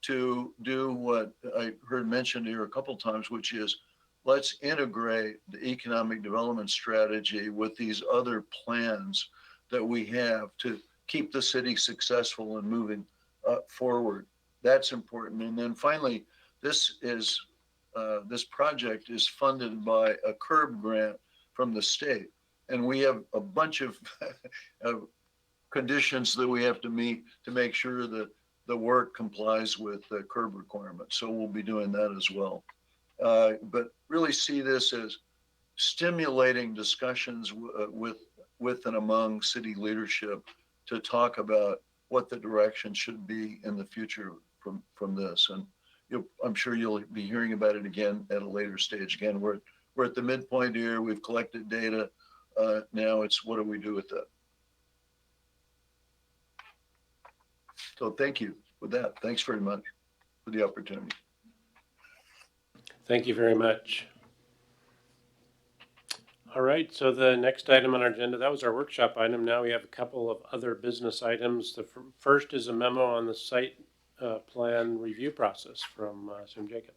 to do what I heard mentioned here a couple times, which is let's integrate the economic development strategy with these other plans that we have to keep the city successful and moving forward. That's important. And then finally, this project is funded by a CURB grant from the state. And we have a bunch of conditions that we have to meet to make sure that the work complies with the CURB requirements. So we'll be doing that as well. But really see this as stimulating discussions with and among city leadership to talk about what the direction should be in the future from this. And I'm sure you'll be hearing about it again at a later stage. Again, we're at the midpoint here. We've collected data. Now it's what do we do with that? So thank you with that. Thanks very much for the opportunity. Thank you very much. All right, so the next item on our agenda, that was our workshop item. Now we have a couple of other business items. The first is a memo on the site plan review process from Sim Jacob.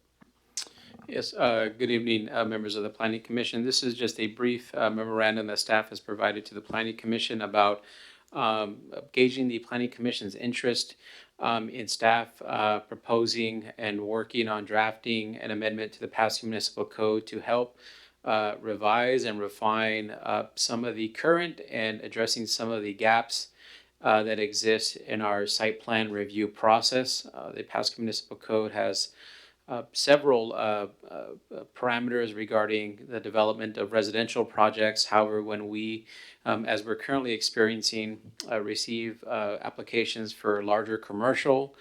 Yes, good evening, members of the Planning Commission. This is just a brief memorandum that staff has provided to the Planning Commission about gauging the Planning Commission's interest in staff proposing and working on drafting an amendment to the Pasco Municipal Code to help revise and refine some of the current and addressing some of the gaps that exist in our site plan review process. The Pasco Municipal Code has several parameters regarding the development of residential projects. However, when we, as we're currently experiencing, receive applications for larger commercial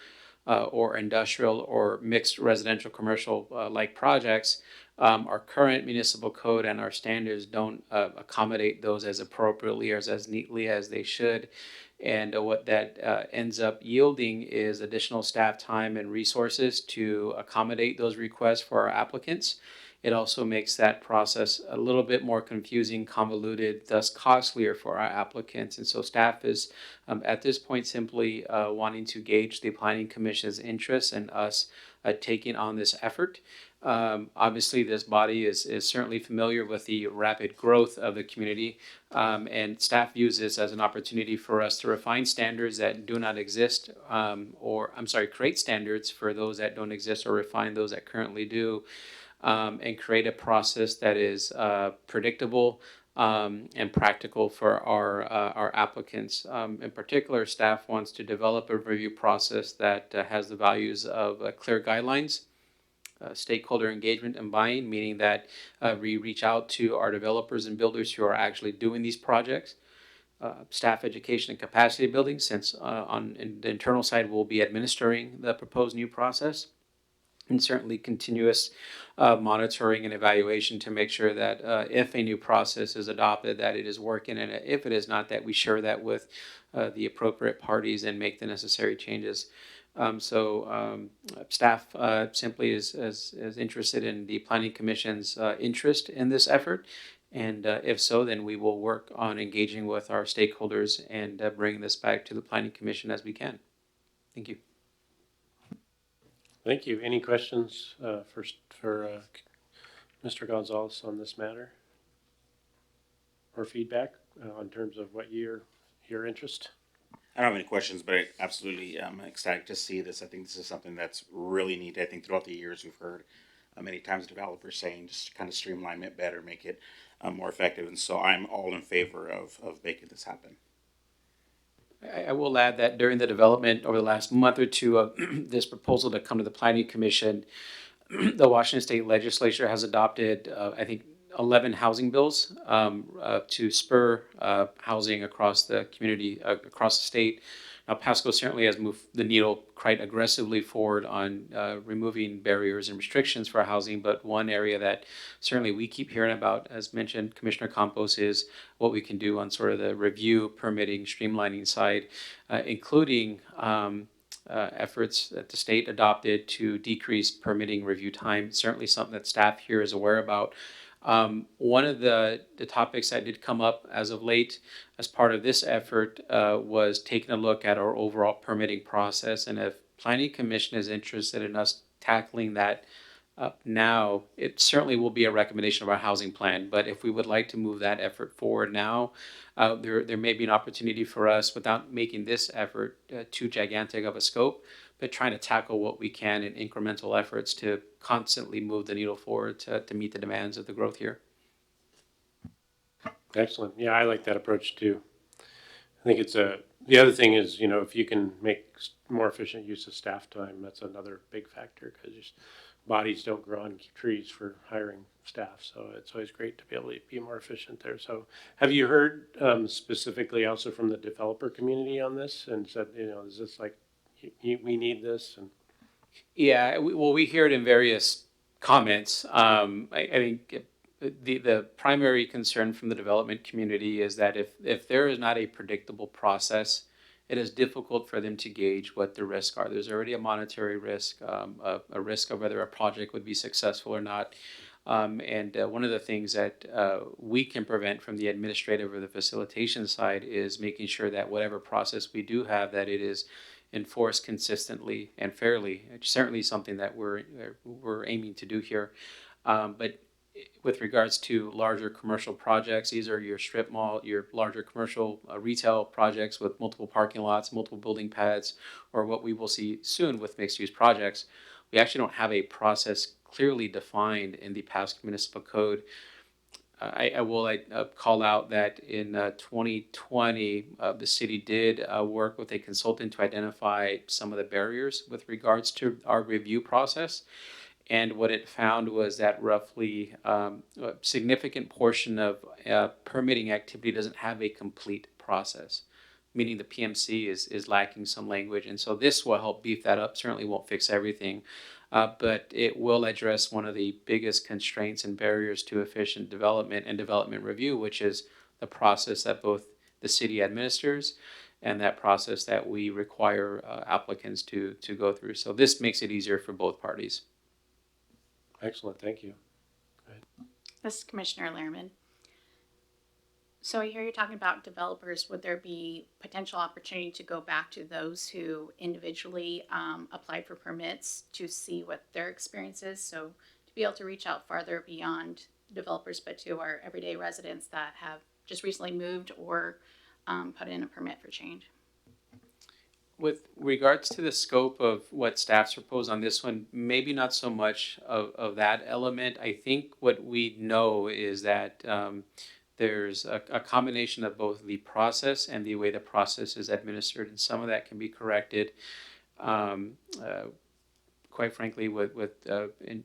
or industrial or mixed residential commercial like projects, our current municipal code and our standards don't accommodate those as appropriately or as neatly as they should. And what that ends up yielding is additional staff time and resources to accommodate those requests for our applicants. It also makes that process a little bit more confusing, convoluted, thus costlier for our applicants. And so staff is at this point simply wanting to gauge the Planning Commission's interest in us taking on this effort. Obviously, this body is certainly familiar with the rapid growth of the community, and staff views this as an opportunity for us to refine standards that do not exist, create standards for those that don't exist or refine those that currently do, and create a process that is predictable and practical for our applicants. In particular, staff wants to develop a review process that has the values of clear guidelines, stakeholder engagement and buy-in, meaning that we reach out to our developers and builders who are actually doing these projects. Staff education and capacity building, since on the internal side we'll be administering the proposed new process. And certainly continuous monitoring and evaluation to make sure that if a new process is adopted, that it is working, and if it is not, that we share that with the appropriate parties and make the necessary changes. Staff simply is interested in the Planning Commission's interest in this effort, and if so, then we will work on engaging with our stakeholders and bringing this back to the Planning Commission as we can. Thank you. Thank you. Any questions for Mr. Gonzalez on this matter? Or feedback in terms of what your interest? I don't have any questions, but I absolutely am excited to see this. I think this is something that's really neat. I think throughout the years we've heard many times developers saying just kind of streamline it better, make it more effective. And so I'm all in favor of making this happen. I will add that during the development over the last month or two of this proposal to come to the Planning Commission, the Washington State Legislature has adopted, I think, 11 housing bills to spur housing across the community, across the state. Now, Pasco certainly has moved the needle quite aggressively forward on removing barriers and restrictions for housing, but one area that certainly we keep hearing about, as mentioned, Commissioner Campos, is what we can do on sort of the review, permitting, streamlining side, including efforts that the state adopted to decrease permitting review time. Certainly something that staff here is aware about. One of the topics that did come up as of late as part of this effort was taking a look at our overall permitting process. And if Planning Commission is interested in us tackling that up now, it certainly will be a recommendation of our housing plan. But if we would like to move that effort forward now, there may be an opportunity for us, without making this effort too gigantic of a scope, but trying to tackle what we can in incremental efforts to constantly move the needle forward to meet the demands of the growth here. Excellent. Yeah, I like that approach too. I think the other thing is, if you can make more efficient use of staff time, that's another big factor, because bodies don't grow on trees for hiring staff. So it's always great to be able to be more efficient there. So have you heard specifically also from the developer community on this, and said, is this like, we need this? And Yeah, we hear it in various comments. I think the primary concern from the development community is that if there is not a predictable process, it is difficult for them to gauge what the risks are. There's already a monetary risk, a risk of whether a project would be successful or not. And one of the things that we can prevent from the administrative or the facilitation side is making sure that whatever process we do have, that it is enforced consistently and fairly. It's certainly something that we're aiming to do here. But with regards to larger commercial projects, these are your strip mall, your larger commercial retail projects with multiple parking lots, multiple building pads, or what we will see soon with mixed-use projects. We actually don't have a process clearly defined in the Pasco Municipal Code. I will call out that in 2020, the city did work with a consultant to identify some of the barriers with regards to our review process. And what it found was that roughly a significant portion of permitting activity doesn't have a complete process, meaning the PMC is lacking some language. And so this will help beef that up. Certainly won't fix everything, but it will address one of the biggest constraints and barriers to efficient development and development review, which is the process that both the city administers and that process that we require applicants to go through. So this makes it easier for both parties. excellent, thank you. This is Commissioner Lehrman. So I hear you're talking about developers. Would there be potential opportunity to go back to those who individually applied for permits to see what their experience is? So to be able to reach out farther beyond developers, but to our everyday residents that have just recently moved or put in a permit for change. With regards to the scope of what staff's proposed on this one, maybe not so much of that element. I think what we know is that there's a combination of both the process and the way the process is administered, and some of that can be corrected, quite frankly, with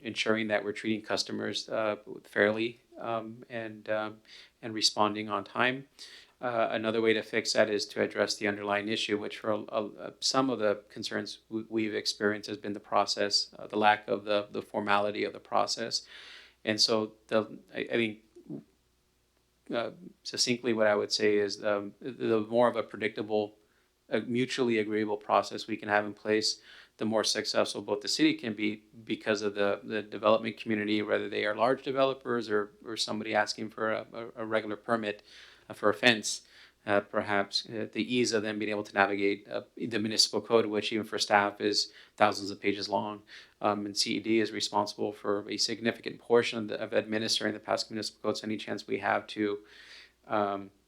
ensuring that we're treating customers fairly and responding on time. Another way to fix that is to address the underlying issue, which for some of the concerns we've experienced has been the process, the lack of the formality of the process. And so I think succinctly what I would say is the more of a predictable, mutually agreeable process we can have in place, the more successful both the city can be because of the development community, whether they are large developers or somebody asking for a regular permit for a fence, perhaps the ease of them being able to navigate the municipal code, which even for staff is thousands of pages long. And CED is responsible for a significant portion of administering the Pasco Municipal Code. So any chance we have to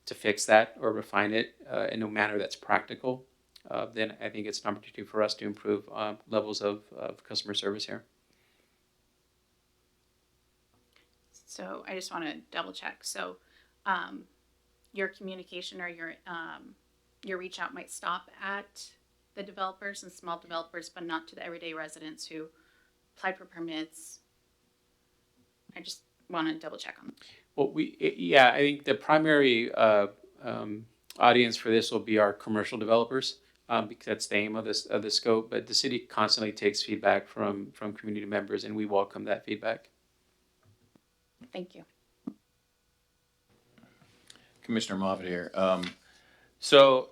fix that or refine it in a manner that's practical, then I think it's an opportunity for us to improve levels of customer service here. So I just want to double check. So your communication or your reach out might stop at the developers and small developers, but not to the everyday residents who applied for permits. want to double check on. Well, yeah, I think the primary audience for this will be our commercial developers, because that's the aim of the scope. But the city constantly takes feedback from community members, and we welcome that feedback. Thank you. Commissioner Moffitt here. So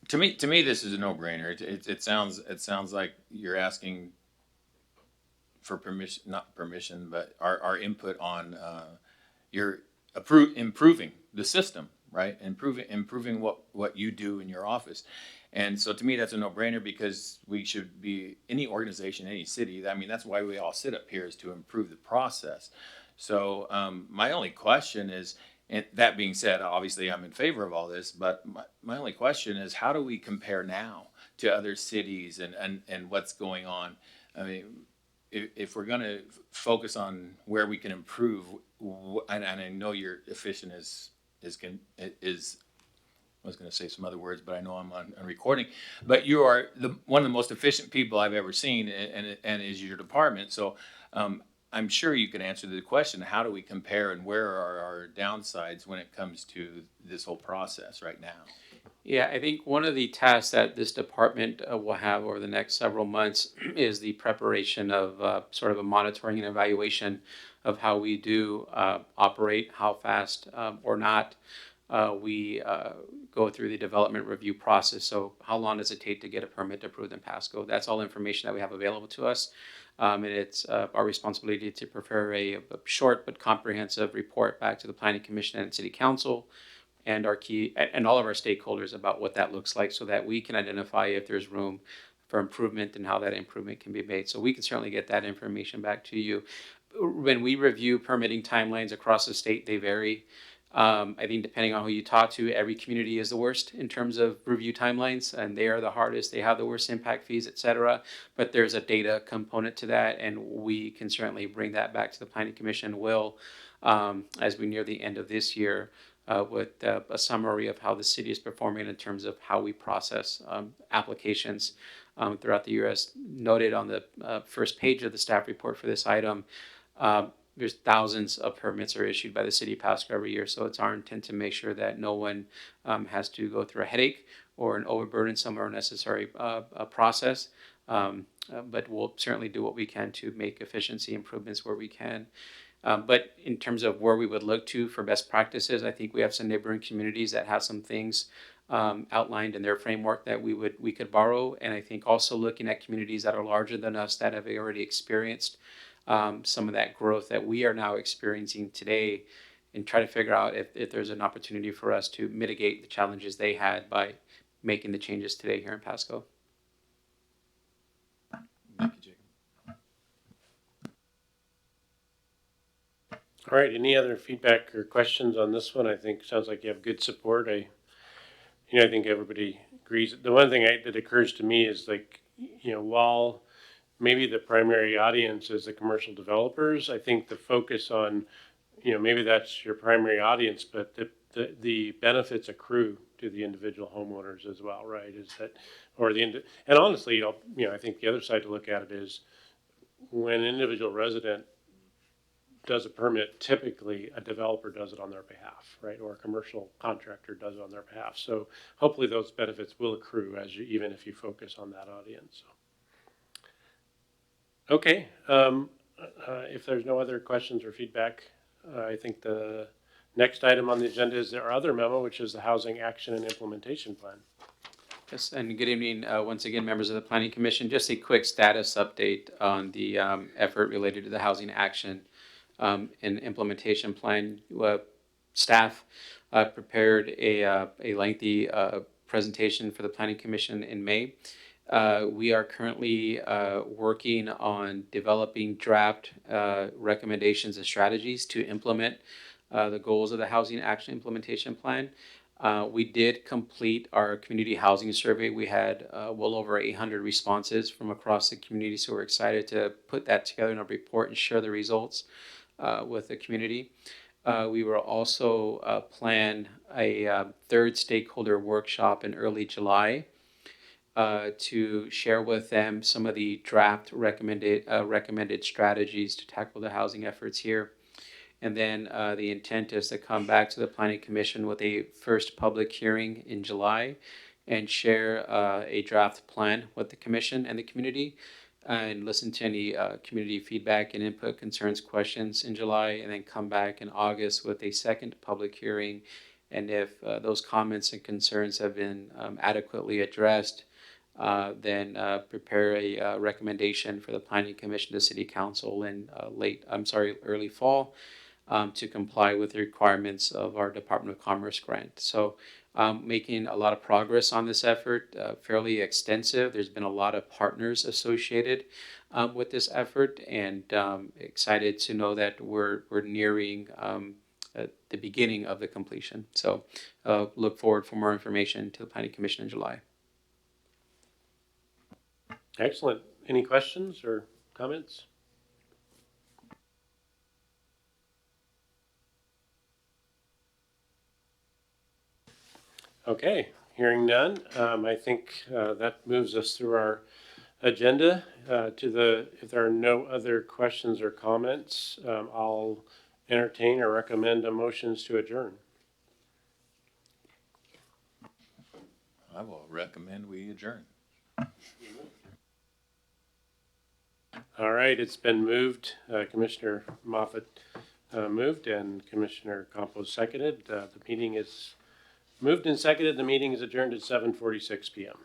to me, this is a no-brainer. It sounds like you're asking for permission, not permission, but our input on your improving the system, right? Improving what you do in your office. And so to me, that's a no-brainer because we should be, any organization, any city, I mean, that's why we all sit up here, is to improve the process. So my only question is, and that being said, obviously I'm in favor of all this, but my only question is, how do we compare now to other cities and what's going on? I mean, if we're going to focus on where we can improve, and I know your efficient is I was going to say some other words, but I know I'm on recording. But you are one of the most efficient people I've ever seen, and is your department. So I'm sure you can answer the question: how do we compare, and where are our downsides when it comes to this whole process right now? Yeah, I think one of the tasks that this department will have over the next several months is the preparation of sort of a monitoring and evaluation of how we do operate, how fast or not we go through the development review process. So how long does it take to get a permit approved in Pasco? That's all information that we have available to us. And it's our responsibility to prepare a short but comprehensive report back to the Planning Commission and City Council and our key and all of our stakeholders about what that looks like, so that we can identify if there's room for improvement and how that improvement can be made. So we can certainly get that information back to you. When we review permitting timelines across the state, they vary. I think depending on who you talk to, every community is the worst in terms of review timelines, and they are the hardest. They have the worst impact fees, et cetera. But there's a data component to that, and we can certainly bring that back to the Planning Commission. Will, as we near the end of this year, with a summary of how the city is performing in terms of how we process applications throughout the year. As noted on the first page of the staff report for this item, there's thousands of permits are issued by the city of Pasco every year. So it's our intent to make sure that no one has to go through a headache or an overburdensome or unnecessary process. But we'll certainly do what we can to make efficiency improvements where we can. But in terms of where we would look to for best practices, I think we have some neighboring communities that have some things outlined in their framework that we could borrow. And I think also looking at communities that are larger than us that have already experienced some of that growth that we are now experiencing today, and try to figure out if there's an opportunity for us to mitigate the challenges they had by making the changes today here in Pasco. Thank you, Jacob. All right, any other feedback or questions on this one? I think sounds like you have good support. I think everybody agrees. The one thing that occurs to me is, like, while maybe the primary audience is the commercial developers, I think the focus on, maybe that's your primary audience, but the benefits accrue to the individual homeowners as well, right? Is that, and honestly, I think the other side to look at it is when an individual resident does a permit, typically a developer does it on their behalf, right? Or a commercial contractor does it on their behalf. So hopefully those benefits will accrue even if you focus on that audience. So. Okay, if there's no other questions or feedback, I think the next item on the agenda is our other memo, which is the Housing Action and Implementation Plan. Yes, and good evening once again, members of the Planning Commission. Just a quick status update on the effort related to the Housing Action and Implementation Plan. Staff prepared a lengthy presentation for the Planning Commission in May. We are currently working on developing draft recommendations and strategies to implement the goals of the Housing Action Implementation Plan. We did complete our community housing survey. We had well over 800 responses from across the community, so we're excited to put that together in a report and share the results with the community. We will also plan a third stakeholder workshop in early July to share with them some of the draft recommended strategies to tackle the housing efforts here. And then the intent is to come back to the Planning Commission with a first public hearing in July and share a draft plan with the commission and the community and listen to any community feedback and input, concerns, questions in July, and then come back in August with a second public hearing. And if those comments and concerns have been adequately addressed, then prepare a recommendation for the Planning Commission to City Council in early fall to comply with the requirements of our Department of Commerce grant. So making a lot of progress on this effort, fairly extensive. There's been a lot of partners associated with this effort, and excited to know that we're nearing the beginning of the completion. So look forward for more information to the Planning Commission in July. Excellent. Any questions or comments? Okay, hearing none, I think that moves us through our agenda. If there are no other questions or comments, I'll entertain or recommend a motions to adjourn. I will recommend we adjourn. All right, it's been moved. Commissioner Moffett moved and Commissioner Campos seconded. The meeting is moved and seconded. The meeting is adjourned at 7:46 p.m.